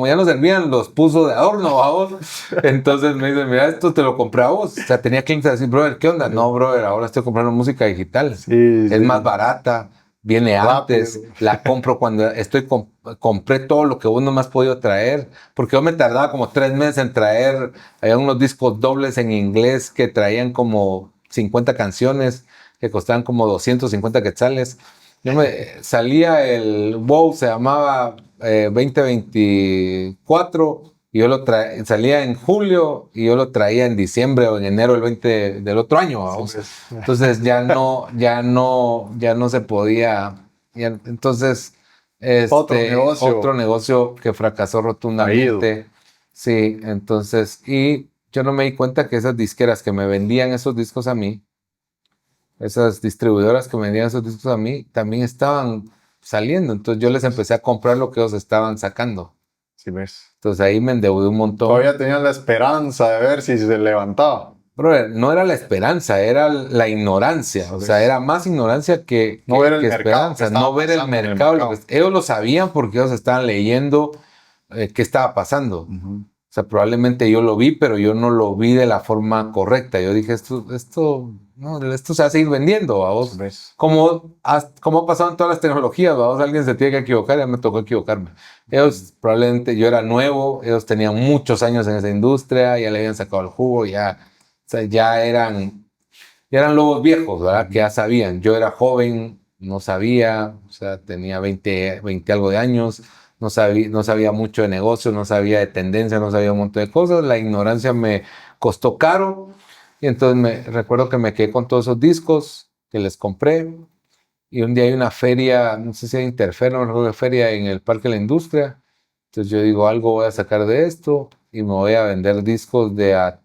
ya no servían, los puso de adorno, ¿vos? Entonces me dice, mira, esto te lo compré a vos. O sea, tenía clientes así, brother, ¿qué onda? No, brother, ahora estoy comprando música digital. Es más barata, viene antes, la compro cuando compré todo lo que vos no me has podido traer, porque yo me tardaba como 3 meses en traer, había unos discos dobles en inglés que traían como 50 canciones, que costaban como 250 quetzales. Salía el WoW, se llamaba 2024, y yo salía en julio y yo lo traía en diciembre o en enero del otro año. Entonces ya no se podía. Entonces, otro negocio que fracasó rotundamente. Sí, entonces, y yo no me di cuenta que esas disqueras que me vendían esos discos a mí, esas distribuidoras que me vendían esos discos a mí, también estaban saliendo. Entonces yo les empecé a comprar lo que ellos estaban sacando. Sí, ves. Entonces ahí me endeudé un montón. Todavía tenían la esperanza de ver si se levantaba. Brother, no era la esperanza, era la ignorancia. Sí, o sea, era más ignorancia que esperanza. No ver el mercado. Ellos lo sabían porque ellos estaban leyendo qué estaba pasando. O sea, probablemente yo lo vi, pero yo no lo vi de la forma correcta. Yo dije, esto se va a seguir vendiendo, ¿vos? Como ha pasado en todas las tecnologías, ¿vos? Alguien se tiene que equivocar, ya me tocó equivocarme. Ellos, probablemente yo era nuevo, ellos tenían muchos años en esa industria, ya le habían sacado el jugo, ya eran lobos viejos, ¿verdad? Que ya sabían. Yo era joven, no sabía, o sea, tenía 20 algo de años. No sabía mucho de negocios, no sabía de tendencia, no sabía un montón de cosas. La ignorancia me costó caro. Y entonces recuerdo que me quedé con todos esos discos que les compré. Y un día hay una feria, no sé si era Interfer, no recuerdo qué feria, en el Parque de la Industria. Entonces yo digo, algo voy a sacar de esto y me voy a vender discos de a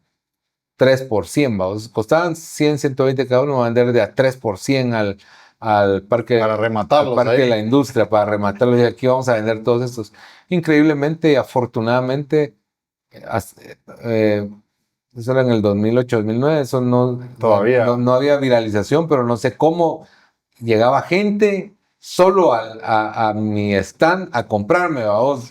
3 por 100. ¿Vamos? Costaban 100, 120 cada uno, me voy a vender de a 3 por 100 al parque, para rematarlos, al parque de la industria, para rematarlos. Y aquí vamos a vender todos estos. Increíblemente y afortunadamente, Eso era en el 2008, 2009. Eso Todavía. no había viralización, pero no sé cómo llegaba gente solo a mi stand a comprarme, vamos,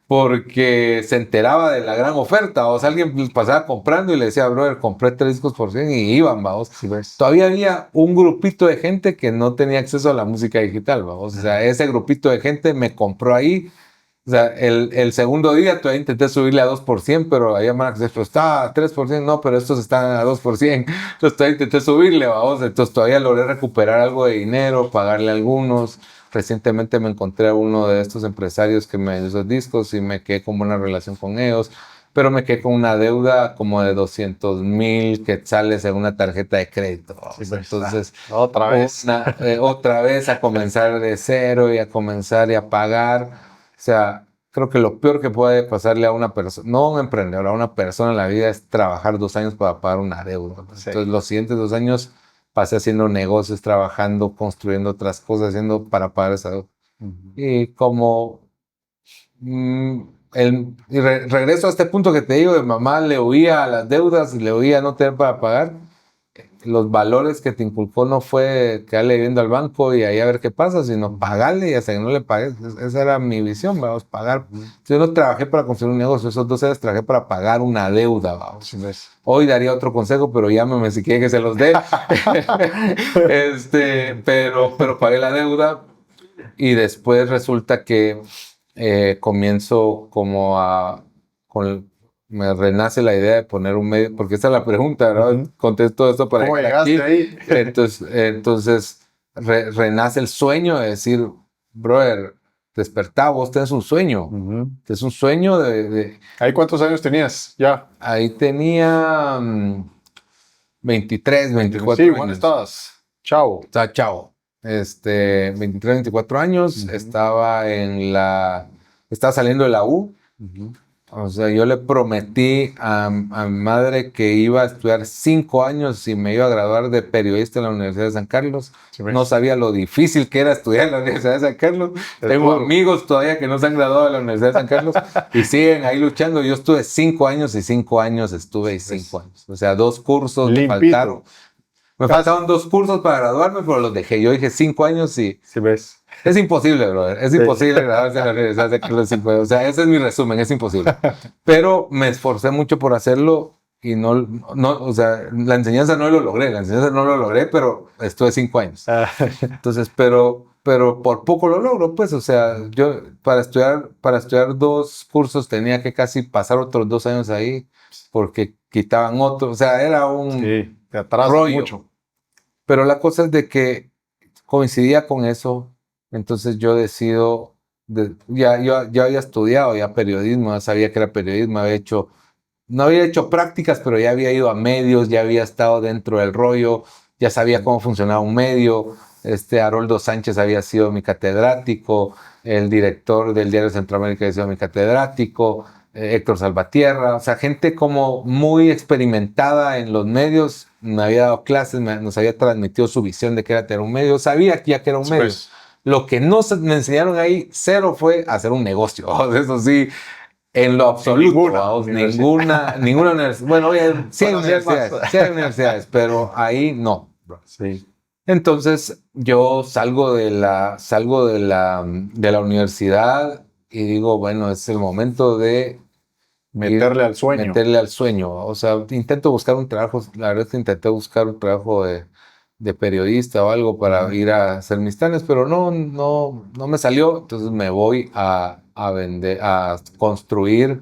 porque se enteraba de la gran oferta. O sea, alguien pasaba comprando y le decía, brother, compré 3 discos por 100 y iban, vamos. Sí, ves. Todavía había un grupito de gente que no tenía acceso a la música digital, vamos. O sea, ese grupito de gente me compró ahí. O sea, el segundo día todavía intenté subirle a 2%, pero había más que pues está a 3%, no, pero estos están a 2%. Entonces todavía intenté subirle, vamos. Entonces todavía logré recuperar algo de dinero, pagarle a algunos. Recientemente me encontré a uno de estos empresarios que me dio esos discos y me quedé con buena relación con ellos, pero me quedé con una deuda como de 200,000 quetzales en una tarjeta de crédito. Sí, pues, Entonces, otra vez. otra vez a comenzar de cero y a comenzar y a pagar. O sea, creo que lo peor que puede pasarle a una persona, no a un emprendedor, a una persona en la vida es trabajar 2 años para pagar una deuda. Sí. Entonces, los siguientes 2 años pasé haciendo negocios, trabajando, construyendo otras cosas, haciendo para pagar esa deuda. Y como regreso a este punto que te digo, de mamá le huía a las deudas, le huía a no tener para pagar. Los valores que te inculcó no fue quedarle viendo al banco y ahí a ver qué pasa, sino pagarle y hasta que no le pagues. Esa era mi visión, vamos, pagar. Yo no trabajé para construir un negocio, esos 2 años trabajé para pagar una deuda, vamos. Sí, ves. Hoy daría otro consejo, pero llámeme si quiere que se los dé. Pero pagué la deuda y después resulta que comienzo como me renace la idea de poner un medio, porque esa es la pregunta, ¿no? Contesto esto para ¿Cómo llegar llegaste aquí. ahí? Entonces renace el sueño de decir, brother, despertá, vos tenés un sueño. Es un sueño ¿Ahí cuántos años tenías? Ya. Ahí tenía 23, 24 Sí, años. ¿dónde estabas? Chao. Estaba chavo. 23, 24 años. Estaba saliendo de la U. O sea, yo le prometí a mi madre que iba a estudiar 5 años y me iba a graduar de periodista en la Universidad de San Carlos. Sí, ves. No sabía lo difícil que era estudiar en la Universidad de San Carlos. Tengo amigos todavía que no se han graduado de la Universidad de San Carlos y siguen ahí luchando. Yo estuve 5 años y 5 años estuve y 5 años. O sea, 2 cursos me faltaron. Me faltaban 2 cursos para graduarme, pero los dejé. Yo dije 5 años y... Sí, ves. Es imposible, brother. Es imposible graduarse en la Universidad de Carlos 5 años. O sea, ese es mi resumen, es imposible. Pero me esforcé mucho por hacerlo y o sea, la enseñanza no lo logré, pero estuve 5 años. Entonces, pero por poco lo logro, pues, o sea, yo para estudiar 2 cursos tenía que casi pasar otros 2 años ahí porque quitaban otros, o sea, era un Sí, te atrasas rollo. mucho. Pero la cosa es de que coincidía con eso, entonces yo decido, ya había estudiado ya periodismo, ya sabía que era periodismo, no había hecho prácticas, pero ya había ido a medios, ya había estado dentro del rollo, ya sabía cómo funcionaba un medio. Haroldo Sánchez había sido mi catedrático, el director del Diario Centroamérica había sido mi catedrático, Héctor Salvatierra, o sea, gente como muy experimentada en los medios, me había dado clases, nos había transmitido su visión de que era tener un medio, sabía que ya que era un medio. Pues, Lo que no me enseñaron ahí, cero, fue hacer un negocio. Eso sí, en lo absoluto. Ninguna universidad. Bueno, sí hay universidades, pero ahí no. sí. Entonces yo salgo de la universidad y digo, bueno, es el momento de Meterle al sueño. Meterle al sueño. O sea, intento buscar un trabajo, la verdad es que intenté buscar un trabajo de periodista o algo para ir a hacer mis planes, pero no me salió. Entonces me voy a construir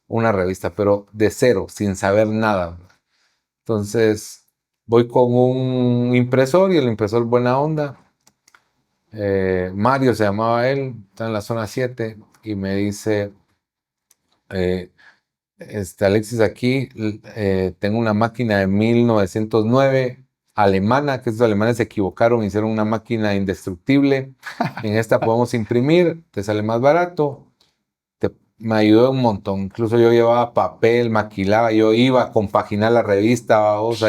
una revista, pero de cero, sin saber nada. Entonces voy con un impresor y el impresor buena onda. Mario se llamaba él, está en la zona 7 y me dice... Alexis, aquí tengo una máquina de 1909 alemana, que estos alemanes se equivocaron, hicieron una máquina indestructible. En esta podemos imprimir, te sale más barato. Me ayudó un montón. Incluso yo llevaba papel, maquilaba, yo iba a compaginar la revista. Vamos,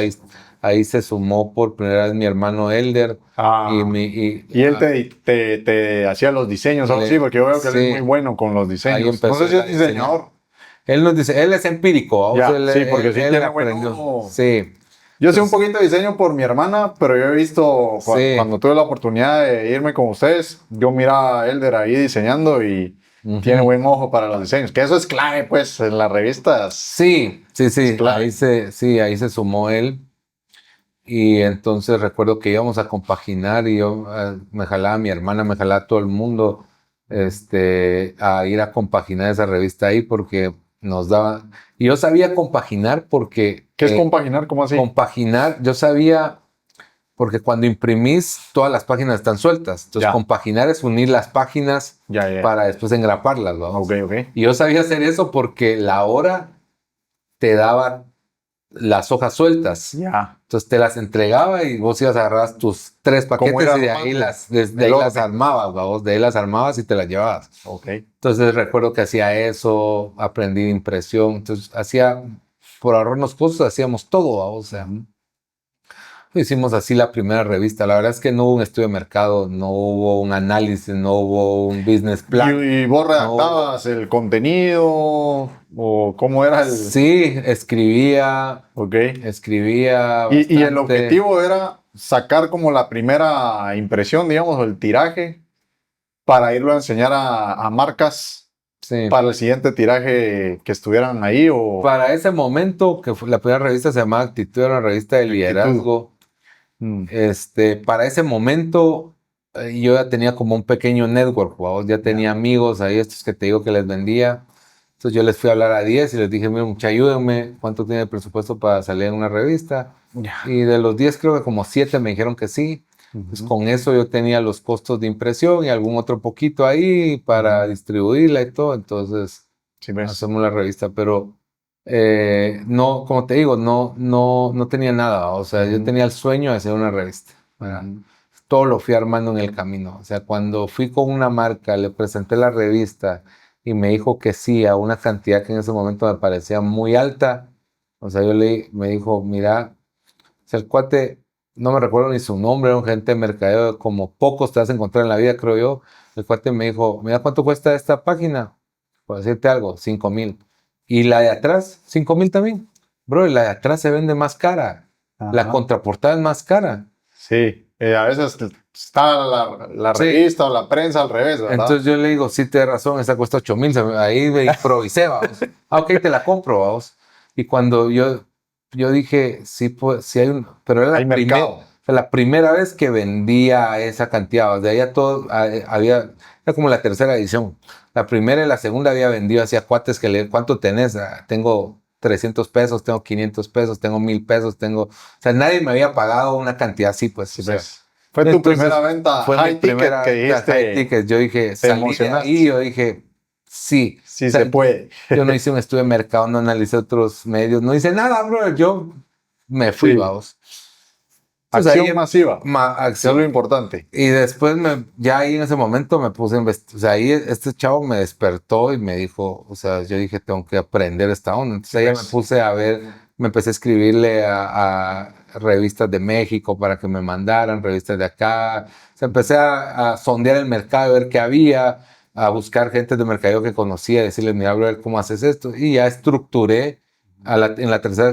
ahí se sumó por primera vez mi hermano Elder. Y él te hacía los diseños, algo así, porque yo veo que él es muy bueno con los diseños. Ahí empezó no sé si es diseñador. Él nos dice, él es empírico. ¿Vamos? Ya, Él, sí, porque sí él tiene aprendió. buen ojo. Sí, Yo sé un poquito de diseño por mi hermana, pero yo he visto Sí. cuando tuve la oportunidad de irme con ustedes, yo miraba a Elder ahí diseñando y tiene buen ojo para los diseños, que eso es clave pues en las revistas. sí, clave. ahí se sumó él. Y entonces recuerdo que íbamos a compaginar y yo me jalaba a mi hermana, me jalaba a todo el mundo a ir a compaginar esa revista ahí porque nos daba... Y yo sabía compaginar porque... ¿Qué es compaginar? ¿Cómo así? Compaginar, yo sabía, porque cuando imprimís, todas las páginas están sueltas. Entonces, Ya. compaginar es unir las páginas Ya. para después engraparlas, ¿vamos? Ok. Y yo sabía hacer eso porque la hora te daba las hojas sueltas. Ya. Entonces te las entregaba y vos ibas a agarrar tus 3 paquetes era y de armando? ahí desde ahí El las orden. armabas, ¿vamos? De ahí las armabas y te las llevabas. Ok. Entonces recuerdo que hacía eso, aprendí de impresión. Entonces por ahorrarnos cosas, hacíamos todo, ¿vamos? O sea, hicimos así la primera revista. La verdad es que no hubo un estudio de mercado, no hubo un análisis, no hubo un business plan. ¿Y vos redactabas el contenido o cómo era el...? Sí, escribía Ok. y Y el bastante. objetivo era sacar como la primera impresión, digamos, o el tiraje para irlo a enseñar a marcas Sí. para el siguiente tiraje que estuvieran ahí o... Para ese momento, que fue la primera revista se llamaba Actitud, era una revista de Actitud. liderazgo. Mm. Para ese momento yo ya tenía como un pequeño network, ¿vamos? Ya tenía amigos ahí, estos que te digo que les vendía. Entonces yo les fui a hablar a 10 y les dije, mira, mucha, ayúdenme, ¿cuánto tiene el presupuesto para salir en una revista? Y de los 10 creo que como 7 me dijeron que sí. Pues con eso yo tenía los costos de impresión y algún otro poquito ahí para distribuirla y todo. Entonces Sí, ves. hacemos la revista, pero no, como te digo, no tenía nada. O sea, yo tenía el sueño de hacer una revista. ¿Verdad? Todo lo fui armando en el camino. O sea, cuando fui con una marca, le presenté la revista y me dijo que sí a una cantidad que en ese momento me parecía muy alta. O sea, me dijo, mira, o sea, el cuate, no me recuerdo ni su nombre, era un gerente de mercadeo como pocos te vas a encontrar en la vida, creo yo. El cuate me dijo, mira, ¿cuánto cuesta esta página? Por decirte algo, 5,000. Y la de atrás, 5,000 también. Bro, y la de atrás se vende más cara. La Ajá. contraportada es más cara. Sí, a veces está la Sí. revista o la prensa al revés, ¿verdad? Entonces yo le digo, sí, tienes razón, esta cuesta 8,000. Ahí me improvisé, vamos. Ok, te la compro, vamos. Y cuando yo dije, sí, pues, sí hay un... Pero era Hay mercado. la primera vez que vendía esa cantidad. De ahí a todo, era como la tercera edición. La primera y la segunda había vendido hacia cuates que ¿cuánto tenés? Tengo 300 pesos, tengo 500 pesos, tengo 1,000 pesos, o sea, nadie me había pagado una cantidad así, pues. Sí, o sea, ves. Fue tu entonces, primera venta fue high mi ticket primera que dijiste. high ticket. Yo dije, te salí de emocionaste. ahí, yo dije, sí. Sí O sea, se puede. yo no hice un estudio de mercado, no analicé otros medios, no hice nada, bro. Yo me fui, Sí. vamos. Entonces, Acción ahí, masiva. Eso es acción. lo importante. Y después, ya ahí en ese momento me puse a investigar. O sea, ahí este chavo me despertó y me dijo, o sea, yo dije, tengo que aprender esta onda. Entonces, ahí me puse a ver, me empecé a escribirle a revistas de México para que me mandaran, revistas de acá. O sea, empecé a sondear el mercado, a ver qué había, a buscar gente de mercadeo que conocía, decirles, mira, a ver cómo haces esto. Y ya estructuré, en la tercera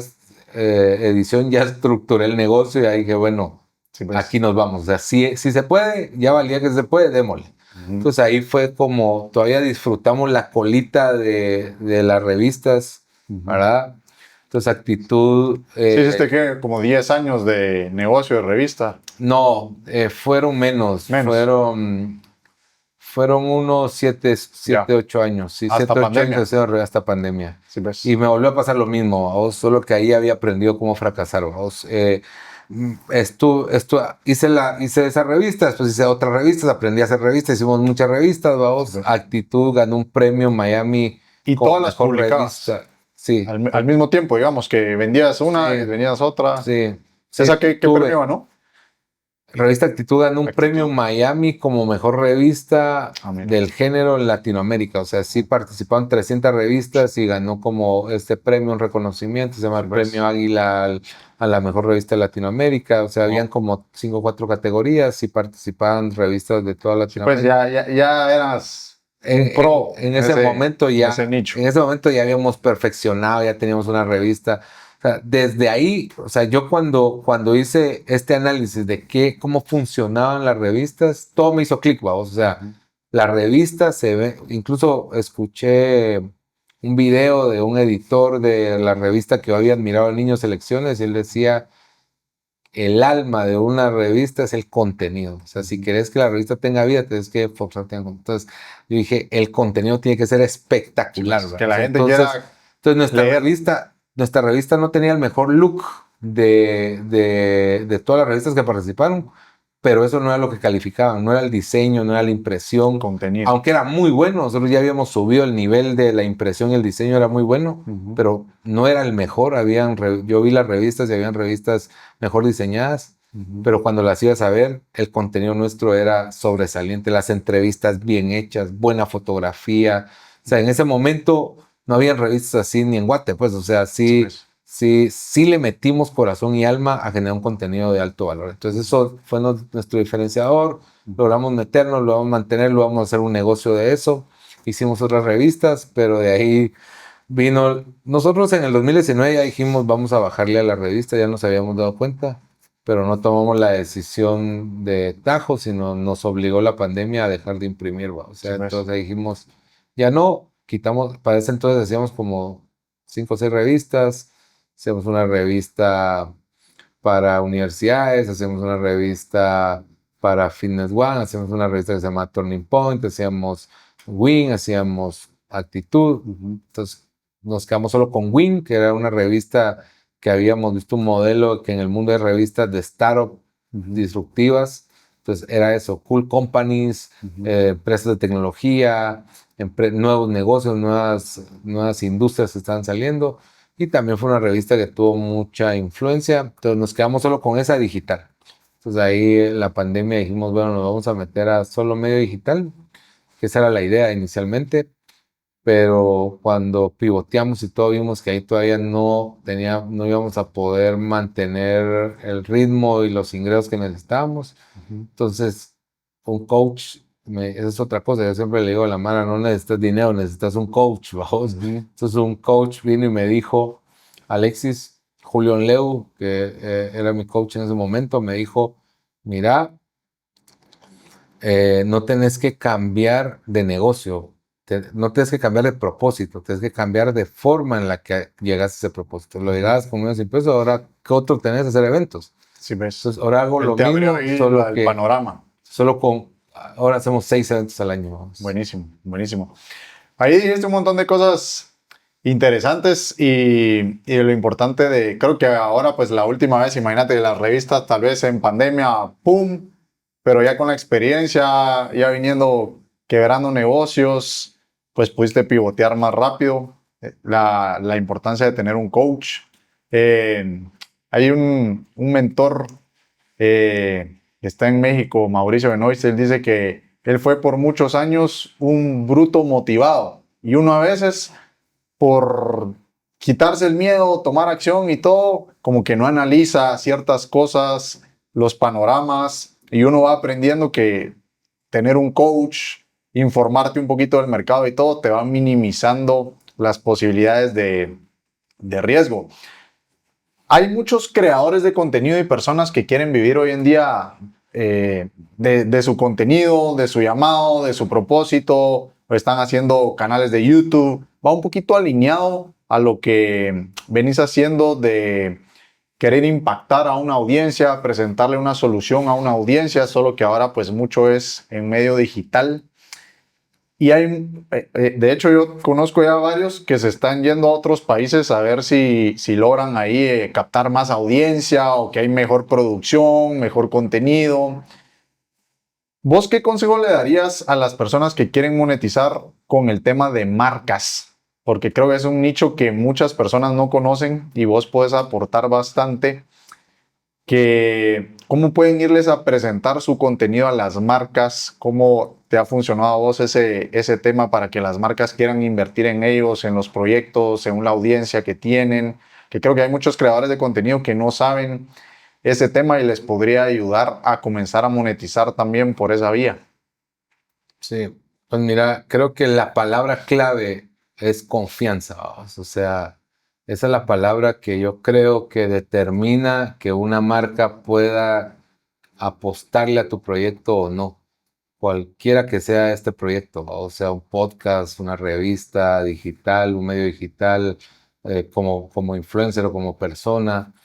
edición, ya estructuré el negocio y ahí dije, bueno, Sí, pues. aquí nos vamos. O sea, si se puede, ya valía que se puede, démosle. Entonces ahí fue como, todavía disfrutamos la colita de las revistas, ¿verdad? Entonces actitud... Sí, hiciste que como 10 años de negocio de revista. No, fueron menos. Fueron unos 7, 8 años. Sí, Hasta 7, 8 pandemia. años hasta pandemia. Sí, pues. Y me volvió a pasar lo mismo, ¿vos? Solo que ahí había aprendido cómo fracasar, ¿vos? Hice esa revista, después hice otras revistas, aprendí a hacer revistas, hicimos muchas revistas, ¿vos? Sí, pues. Actitud ganó un premio en Miami. Y como todas las mejor publicabas. revista. Sí. Al mismo tiempo, digamos, que vendías una Sí. y vendías otra. Sí. ¿Esa qué premio ganó? Revista Actitud ganó un Actitud. premio en Miami como mejor revista mira. del género en Latinoamérica. O sea, sí participaron 300 revistas y ganó como este premio, un reconocimiento. Se llama el Pues. Premio Águila a la mejor revista de Latinoamérica. O sea, habían como 5 o 4 categorías y participaban revistas de toda Pues Latinoamérica. ya eras pro en ese momento ya, ese nicho. en ese momento ya habíamos perfeccionado, ya teníamos una revista. O sea, desde ahí, o sea, yo cuando hice este análisis de cómo funcionaban las revistas, todo me hizo clic, vamos. O sea, la revista se ve, incluso escuché un video de un editor de la revista que yo había admirado al Niño Selecciones y él decía, el alma de una revista es el contenido. O sea, si querés que la revista tenga vida, tienes que forzarte en. Entonces, yo dije, el contenido tiene que ser espectacular. Sí, ¿verdad? que la O sea, gente entonces, quiera entonces leer. nuestra revista no tenía el mejor look de todas las revistas que participaron, pero eso no era lo que calificaban, no era el diseño, no era la impresión, Contenido. aunque era muy bueno. Nosotros ya habíamos subido el nivel de la impresión y el diseño era muy bueno, pero no era el mejor. Yo vi las revistas y habían revistas mejor diseñadas, pero cuando las ibas a ver, el contenido nuestro era sobresaliente, las entrevistas bien hechas, buena fotografía. O sea, en ese momento no habían revistas así ni en Guate, pues, o sea, sí le metimos corazón y alma a generar un contenido de alto valor. Entonces eso fue nuestro diferenciador, logramos meternos, lo vamos a mantener, lo vamos a hacer un negocio de eso. Hicimos otras revistas, pero de ahí nosotros en el 2019 ya dijimos vamos a bajarle a la revista, ya nos habíamos dado cuenta, pero no tomamos la decisión de tajo, sino nos obligó la pandemia a dejar de imprimir, ¿va? O sea, entonces dijimos, ya no, quitamos, para ese entonces hacíamos como 5 o 6 revistas, hacemos una revista para universidades, hacemos una revista para Fitness One, hacemos una revista que se llama Turning Point, hacíamos Win, hacíamos Actitud. Entonces nos quedamos solo con Win, que era una revista que habíamos visto un modelo que en el mundo de revistas de startup disruptivas. Entonces era eso, cool companies, empresas de tecnología, nuevos negocios, nuevas industrias que están saliendo. Y también fue una revista que tuvo mucha influencia. Entonces nos quedamos solo con esa digital. Entonces ahí en la pandemia dijimos, bueno, nos vamos a meter a solo medio digital, que esa era la idea inicialmente. Pero cuando pivoteamos y todo, vimos que ahí todavía no íbamos a poder mantener el ritmo y los ingresos que necesitábamos. Entonces, un coach, esa es otra cosa, yo siempre le digo a la Mara, no necesitas dinero, necesitas un coach, vamos. Entonces un coach vino y me dijo, Alexis, Julián Leu, que era mi coach en ese momento, me dijo, mira, no tenés que cambiar de negocio, no tienes que cambiar de propósito, tienes que cambiar de forma en la que llegas a ese propósito. Lo llegabas con menos impuestos, ahora ¿qué otro tenés? Hacer eventos. Sí, ves. Entonces ahora hago lo te abrió mismo, ahí solo el que panorama. ahora hacemos 6 eventos al año. Vamos. Buenísimo, buenísimo. Ahí dijiste un montón de cosas interesantes y lo importante creo que ahora pues la última vez, imagínate, las revistas tal vez en pandemia, ¡pum! Pero ya con la experiencia, ya viniendo, quebrando negocios, pues pudiste pivotear más rápido. La importancia de tener un coach. Hay un mentor que está en México, Mauricio Benoist, él dice que él fue por muchos años un bruto motivado y uno a veces por quitarse el miedo, tomar acción y todo, como que no analiza ciertas cosas, los panoramas, y uno va aprendiendo que tener un coach, informarte un poquito del mercado y todo, te va minimizando las posibilidades de riesgo. Hay muchos creadores de contenido y personas que quieren vivir hoy en día de su contenido, de su llamado, de su propósito, o están haciendo canales de YouTube. Va un poquito alineado a lo que venís haciendo de querer impactar a una audiencia, presentarle una solución a una audiencia, solo que ahora pues mucho es en medio digital. Y de hecho yo conozco ya varios que se están yendo a otros países a ver si logran ahí captar más audiencia o que hay mejor producción, mejor contenido. ¿Vos qué consejo le darías a las personas que quieren monetizar con el tema de marcas? Porque creo que es un nicho que muchas personas no conocen y vos podés aportar bastante. ¿Cómo pueden irles a presentar su contenido a las marcas? ¿Cómo te ha funcionado a vos ese tema para que las marcas quieran invertir en ellos, en los proyectos, en la audiencia que tienen? Que creo que hay muchos creadores de contenido que no saben ese tema y les podría ayudar a comenzar a monetizar también por esa vía. Sí, Pues mira, creo que la palabra clave es confianza, vamos. O sea, esa es la palabra que yo creo que determina que una marca pueda apostarle a tu proyecto o no. Cualquiera que sea este proyecto, o sea, un podcast, una revista digital, un medio digital, como influencer o como persona.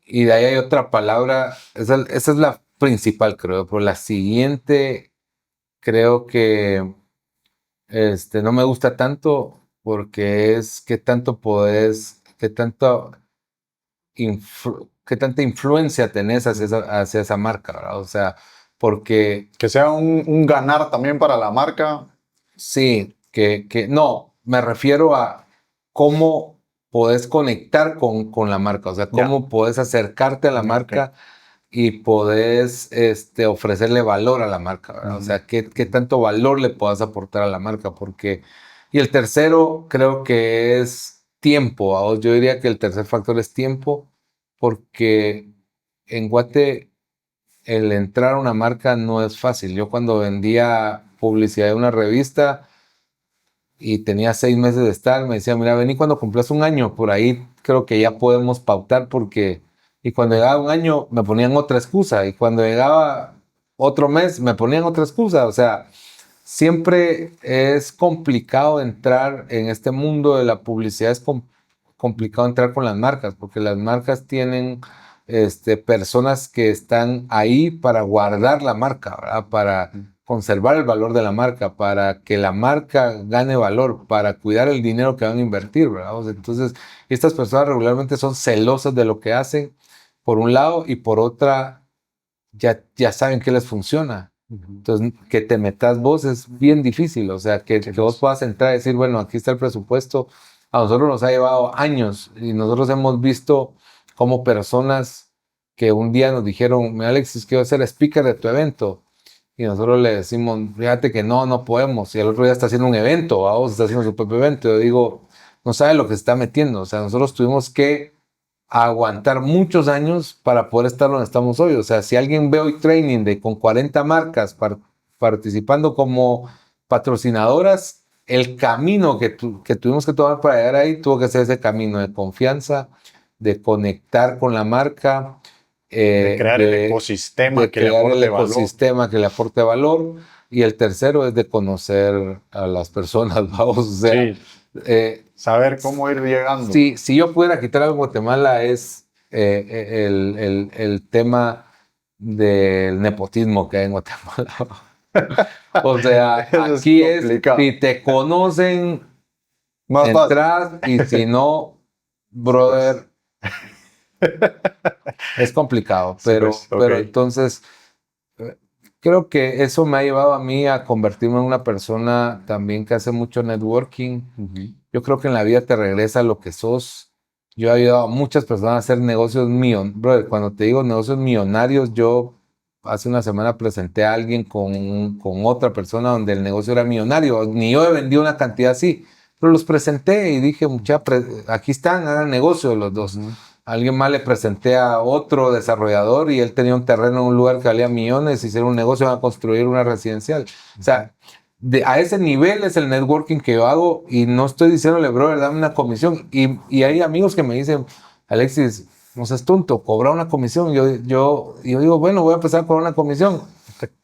Y de ahí hay otra palabra, esa es la principal, creo, pero la siguiente creo que no me gusta tanto porque es qué tanto podés, qué tanta influencia tenés hacia esa marca, ¿verdad? O sea, porque Que sea un ganar también para la marca. sí, no, me refiero a cómo podés conectar con la marca, o sea, Ya. cómo podés acercarte a la Ok. marca y podés ofrecerle valor a la marca, ¿verdad? O sea, qué tanto valor le puedas aportar a la marca, porque... Y el tercero creo que es tiempo, ¿va? Yo diría que el tercer factor es tiempo, porque en Guate el entrar a una marca no es fácil. Yo cuando vendía publicidad de una revista y tenía 6 meses de estar, me decía, mira, vení cuando cumplas un año, por ahí creo que ya podemos pautar porque... Y cuando llegaba un año me ponían otra excusa y cuando llegaba otro mes me ponían otra excusa. O sea, siempre es complicado entrar en este mundo de la publicidad, es complicado entrar con las marcas porque las marcas tienen personas que están ahí para guardar la marca, ¿verdad? Para conservar el valor de la marca, para que la marca gane valor, para cuidar el dinero que van a invertir, ¿verdad? O sea, entonces, estas personas regularmente son celosas de lo que hacen, por un lado, y por otra, ya saben que les funciona. Entonces, que te metas vos es bien difícil, o sea, que vos puedas entrar y decir, bueno, aquí está el presupuesto. A nosotros nos ha llevado años y nosotros hemos visto como personas que un día nos dijeron, mira Alexis, quiero ser speaker de tu evento. Y nosotros le decimos, fíjate que no podemos. Y el otro día está haciendo un evento, vamos, está haciendo su propio evento. Yo digo, no sabe lo que se está metiendo. O sea, nosotros tuvimos que aguantar muchos años para poder estar donde estamos hoy. O sea, si alguien ve hoy training con 40 marcas participando como patrocinadoras, el camino que tuvimos que tomar para llegar ahí tuvo que ser ese camino de confianza, de conectar con la marca, De crear el ecosistema que le aporte valor. ecosistema que le aporte valor. Y el tercero es de conocer a las personas, vamos, o sea, Sí. Saber cómo ir llegando. si yo pudiera quitar algo en Guatemala es el tema del nepotismo que hay en Guatemala. O sea, Eso es aquí es, complicado. si te conocen, Más fácil. entras, y si no, brother, es complicado. Sí, Pero, pues, ok. pero entonces, creo que eso me ha llevado a mí a convertirme en una persona también que hace mucho networking. Yo creo que en la vida te regresa lo que sos. Yo he ayudado a muchas personas a hacer negocios millonarios. Brother, cuando te digo negocios millonarios, yo hace una semana presenté a alguien con otra persona donde el negocio era millonario. Ni yo he vendido una cantidad así, pero los presenté y dije, aquí están, hagan negocio los dos. A alguien más le presenté a otro desarrollador y él tenía un terreno en un lugar que valía millones, hicieron un negocio, van a construir una residencial. O sea, a ese nivel es el networking que yo hago y no estoy diciéndole, brother, dame una comisión. Y hay amigos que me dicen, Alexis, no seas tonto, cobra una comisión. Yo digo, bueno, voy a empezar a cobrar una comisión.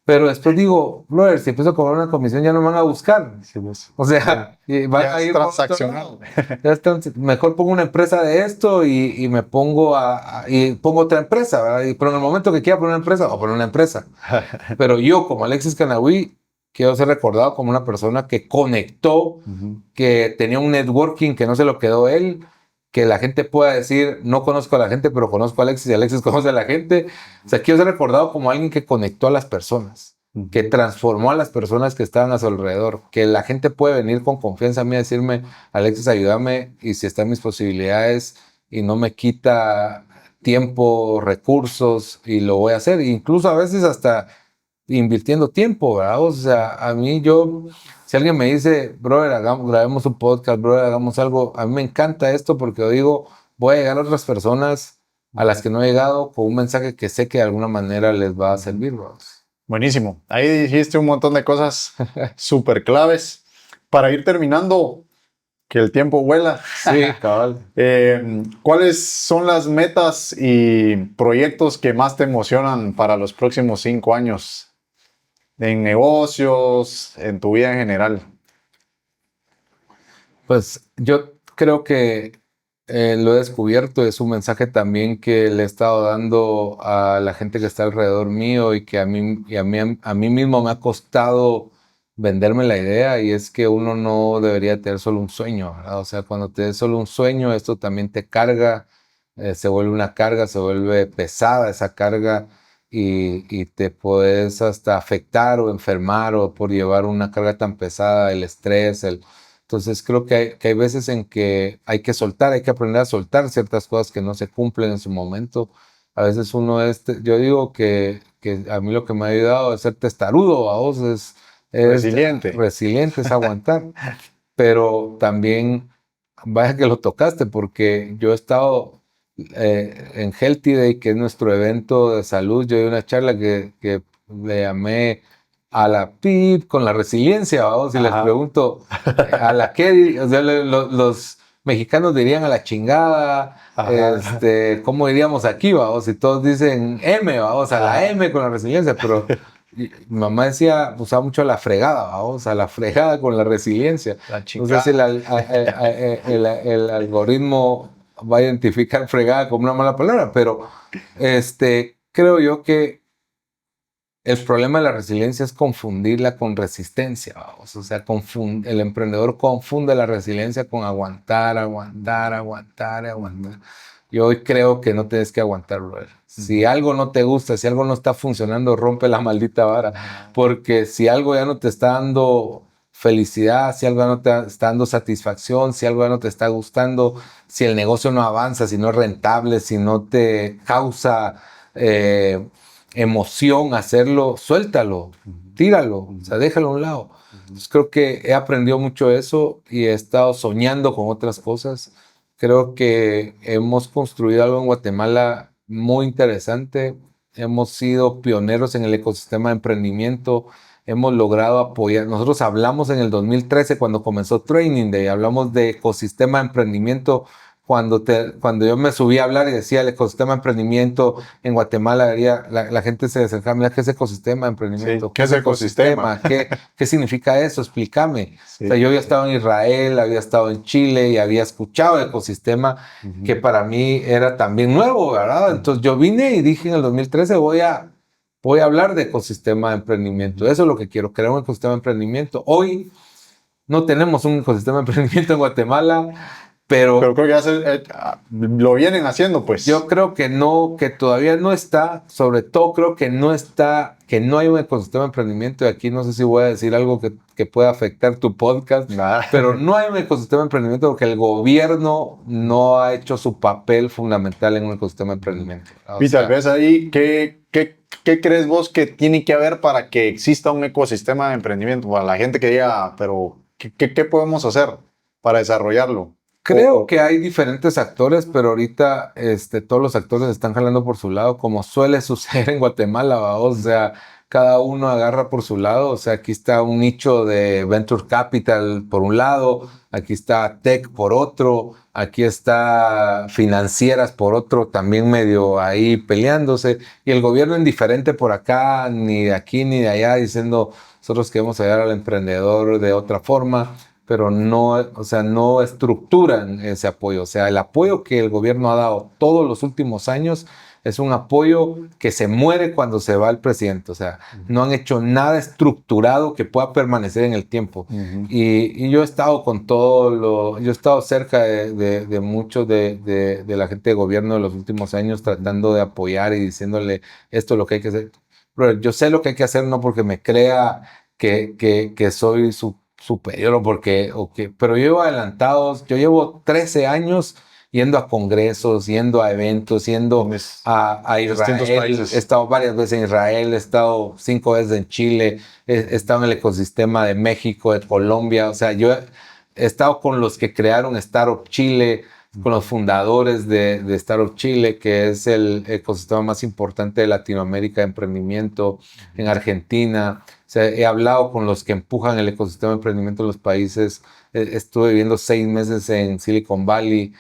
Pero después digo, brother, si empiezo a cobrar una comisión ya no me van a buscar. Sí, pues. O sea, van Ya a es ir por otro transaccional. lado. Ya mejor pongo una empresa de esto y me pongo y pongo otra empresa, ¿verdad? Pero en el momento que quiera poner una empresa, voy a poner una empresa. Pero yo, como Alexis Canahui, quiero ser recordado como una persona que conectó, que tenía un networking que no se lo quedó él, que la gente pueda decir, no conozco a la gente, pero conozco a Alexis y Alexis conoce a la gente. O sea, quiero ser recordado como alguien que conectó a las personas, que transformó a las personas que estaban a su alrededor, que la gente puede venir con confianza a mí a decirme, Alexis, ayúdame, y si están mis posibilidades y no me quita tiempo, recursos, y lo voy a hacer. Incluso a veces hasta invirtiendo tiempo, ¿verdad? O sea, a mí si alguien me dice, brother, grabemos un podcast, brother, hagamos algo, a mí me encanta esto porque yo digo, voy a llegar a otras personas a las que no he llegado con un mensaje que sé que de alguna manera les va a servir, ¿verdad? Buenísimo. Ahí dijiste un montón de cosas súper claves. Para ir terminando, que el tiempo vuela. Sí, cabal. ¿Cuáles son las metas y proyectos que más te emocionan para los próximos 5 años? En negocios, en tu vida en general. Pues yo creo que lo he descubierto, es un mensaje también que le he estado dando a la gente que está alrededor mío y que a mí mismo me ha costado venderme la idea, y es que uno no debería tener solo un sueño, ¿verdad? O sea, cuando te des solo un sueño, esto también te carga, se vuelve una carga, se vuelve pesada esa carga, y te puedes hasta afectar o enfermar o por llevar una carga tan pesada, el estrés, entonces creo que hay veces en que hay que soltar, hay que aprender a soltar ciertas cosas que no se cumplen en su momento. A veces uno yo digo que a mí lo que me ha ayudado es ser testarudo, a vos es Resiliente. resiliente, es aguantar. Pero también, vaya que lo tocaste, porque yo he estado en Healthy Day, que es nuestro evento de salud. Yo di una charla que le llamé a la PIB con la resiliencia, vamos, y les Ajá. pregunto, ¿a la qué? O sea, los mexicanos dirían a la chingada, Ajá. ¿cómo diríamos aquí, vamos? Y todos dicen M, vamos, a la Ajá. M con la resiliencia, pero mi mamá decía, usaba mucho a la fregada, vamos, a la fregada con la resiliencia. La No sé si chingada. el algoritmo va a identificar fregada como una mala palabra, pero creo yo que el problema de la resiliencia es confundirla con resistencia, vamos. O sea, el emprendedor confunde la resiliencia con aguantar, aguantar, aguantar, aguantar. Yo hoy creo que no tienes que aguantar, brother. Si algo no te gusta, si algo no está funcionando, rompe la maldita vara. Porque si algo ya no te está dando felicidad, si algo ya no te está dando satisfacción, si algo ya no te está gustando, si el negocio no avanza, si no es rentable, si no te causa emoción hacerlo, suéltalo, tíralo, o sea, déjalo a un lado. Entonces creo que he aprendido mucho eso y he estado soñando con otras cosas. Creo que hemos construido algo en Guatemala muy interesante. Hemos sido pioneros en el ecosistema de emprendimiento. Hemos logrado apoyar. Nosotros hablamos en el 2013, cuando comenzó Training Day, hablamos de ecosistema de emprendimiento. Cuando yo me subí a hablar y decía el ecosistema de emprendimiento en Guatemala, la gente se acercaba, mira, ¿qué es ecosistema de emprendimiento? Sí, ¿qué es ecosistema? ¿Qué significa eso? Explícame. Sí. O sea, yo había estado en Israel, había estado en Chile y había escuchado el ecosistema, que para mí era también nuevo, ¿verdad? Entonces yo vine y dije en el 2013, voy a hablar de ecosistema de emprendimiento. Eso es lo que quiero, crear un ecosistema de emprendimiento. Hoy no tenemos un ecosistema de emprendimiento en Guatemala, Pero creo que lo vienen haciendo, pues. yo creo que no, que todavía no está, sobre todo creo que no está, que no hay un ecosistema de emprendimiento, y aquí no sé si voy a decir algo que pueda afectar tu podcast, Nada. pero no hay un ecosistema de emprendimiento porque el gobierno no ha hecho su papel fundamental en un ecosistema de emprendimiento. Y tal vez ahí, ¿qué crees vos que tiene que haber para que exista un ecosistema de emprendimiento? Para la gente que diga, pero ¿qué podemos hacer para desarrollarlo? Creo que hay diferentes actores, pero ahorita todos los actores están jalando por su lado, como suele suceder en Guatemala, ¿vamos? O sea, cada uno agarra por su lado. O sea, aquí está un nicho de Venture Capital por un lado, aquí está Tech por otro, aquí está financieras por otro, también medio ahí peleándose, y el gobierno indiferente por acá, ni de aquí ni de allá, diciendo nosotros queremos ayudar al emprendedor de otra forma, pero no, o sea, no estructuran ese apoyo. O sea, el apoyo que el gobierno ha dado todos los últimos años es un apoyo que se muere cuando se va el presidente. O sea, no han hecho nada estructurado que pueda permanecer en el tiempo. Y yo he estado con yo he estado cerca de muchos de la gente de gobierno de los últimos años, tratando de apoyar y diciéndole esto es lo que hay que hacer. Pero yo sé lo que hay que hacer, no porque me crea que soy superior pero yo llevo adelantados, yo llevo 13 años yendo a congresos, yendo a eventos, yendo a Israel. He estado varias veces en Israel, he estado 5 veces en Chile, he estado en el ecosistema de México, de Colombia. O sea, yo he estado con los que crearon Startup Chile, con los fundadores de Startup Chile, que es el ecosistema más importante de Latinoamérica de emprendimiento, en Argentina. O sea, he hablado con los que empujan el ecosistema de emprendimiento en los países. Estuve viviendo 6 meses en Silicon Valley.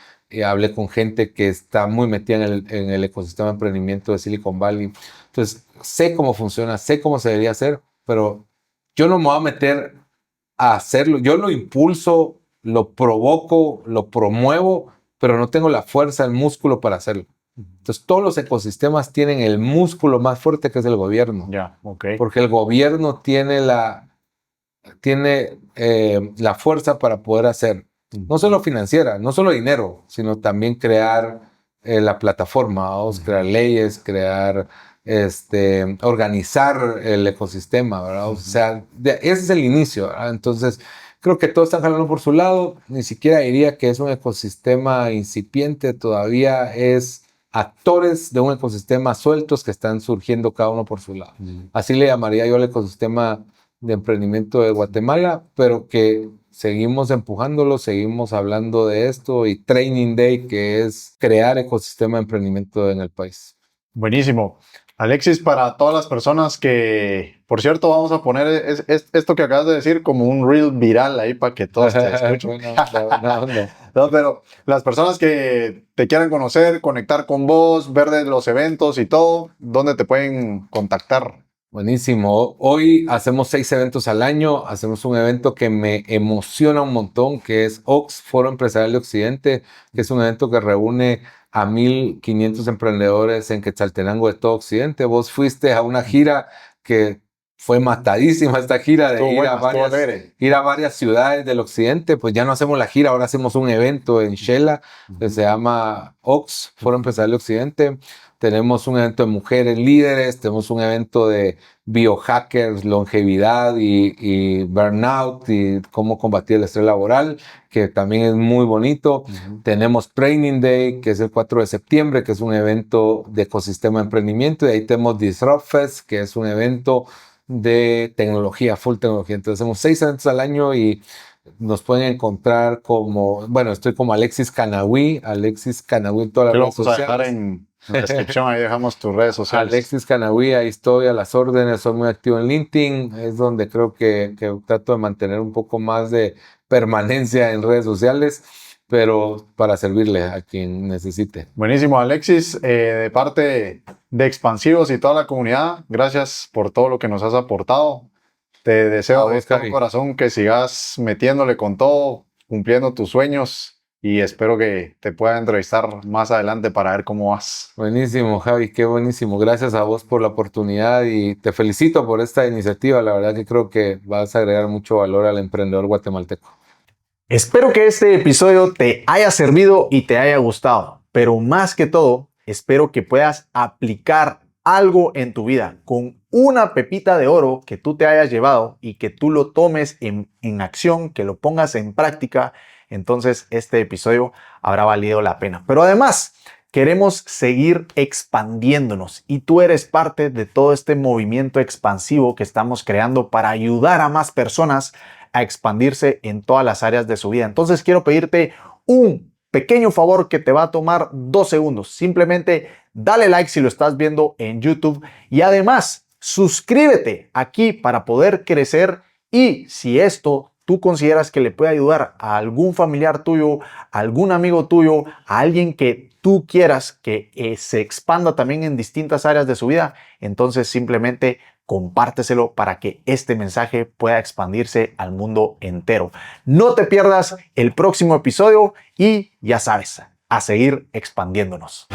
Hablé con gente que está muy metida en el ecosistema de emprendimiento de Silicon Valley. Entonces, sé cómo funciona, sé cómo se debería hacer, pero yo no me voy a meter a hacerlo. Yo lo impulso, lo provoco, lo promuevo, pero no tengo la fuerza, el músculo para hacerlo. Entonces, todos los ecosistemas tienen el músculo más fuerte, que es el gobierno. Ya, ok. Porque el gobierno tiene la fuerza para poder hacer, no solo financiera, no solo dinero, sino también crear la plataforma, vamos, crear leyes, crear, organizar el ecosistema, ¿verdad? O sea, ese es el inicio, ¿verdad? Entonces, creo que todos están jalando por su lado. Ni siquiera diría que es un ecosistema incipiente, todavía es actores de un ecosistema sueltos que están surgiendo cada uno por su lado. Así le llamaría yo al ecosistema de emprendimiento de Guatemala, pero que seguimos empujándolo, seguimos hablando de esto, y Training Day, que es crear ecosistema de emprendimiento en el país. Buenísimo. Alexis, para todas las personas que, por cierto, vamos a poner esto que acabas de decir como un reel viral ahí para que todos te escuchen. Buena onda. No, pero las personas que te quieran conocer, conectar con vos, ver de los eventos y todo, ¿dónde te pueden contactar? Buenísimo. Hoy hacemos 6 eventos al año. Hacemos un evento que me emociona un montón, que es OX, Foro Empresarial de Occidente, que es un evento que reúne a 1,500 emprendedores en Quetzaltenango de todo Occidente. Vos fuiste a una gira que fue matadísima, esta gira de ir a varias ciudades del occidente. Pues ya no hacemos la gira, ahora hacemos un evento en Shela que se llama OX, Foro Empresarial de Occidente. Tenemos un evento de mujeres líderes, tenemos un evento de biohackers, longevidad y burnout y cómo combatir el estrés laboral, que también es muy bonito. Tenemos Training Day, que es el 4 de septiembre, que es un evento de ecosistema de emprendimiento. Y ahí tenemos Disrupt Fest, que es un evento de tecnología, full tecnología. Entonces hacemos 6 eventos al año y nos pueden encontrar como, bueno, estoy como Alexis Canahui en todas las redes sociales. Vamos a dejar en la descripción, ahí dejamos tus redes sociales. Alexis Canahui, ahí estoy a las órdenes, soy muy activo en LinkedIn, es donde creo que trato de mantener un poco más de permanencia en redes sociales, pero para servirle a quien necesite. Buenísimo, Alexis, de parte de Expansivos y toda la comunidad, gracias por todo lo que nos has aportado. Te deseo de todo corazón que sigas metiéndole con todo, cumpliendo tus sueños, y espero que te pueda entrevistar más adelante para ver cómo vas. Buenísimo, Javi, qué buenísimo. Gracias a vos por la oportunidad y te felicito por esta iniciativa. La verdad que creo que vas a agregar mucho valor al emprendedor guatemalteco. Espero que este episodio te haya servido y te haya gustado, pero más que todo, espero que puedas aplicar algo en tu vida con una pepita de oro que tú te hayas llevado y que tú lo tomes en acción, que lo pongas en práctica. Entonces este episodio habrá valido la pena. Pero además queremos seguir expandiéndonos y tú eres parte de todo este movimiento expansivo que estamos creando para ayudar a más personas a expandirse en todas las áreas de su vida. Entonces quiero pedirte un pequeño favor que te va a tomar 2 segundos. Simplemente dale like si lo estás viendo en YouTube y además suscríbete aquí para poder crecer, y si esto tú consideras que le puede ayudar a algún familiar tuyo, a algún amigo tuyo, a alguien que tú quieras que se expanda también en distintas áreas de su vida, entonces simplemente compárteselo para que este mensaje pueda expandirse al mundo entero. No te pierdas el próximo episodio y ya sabes, a seguir expandiéndonos.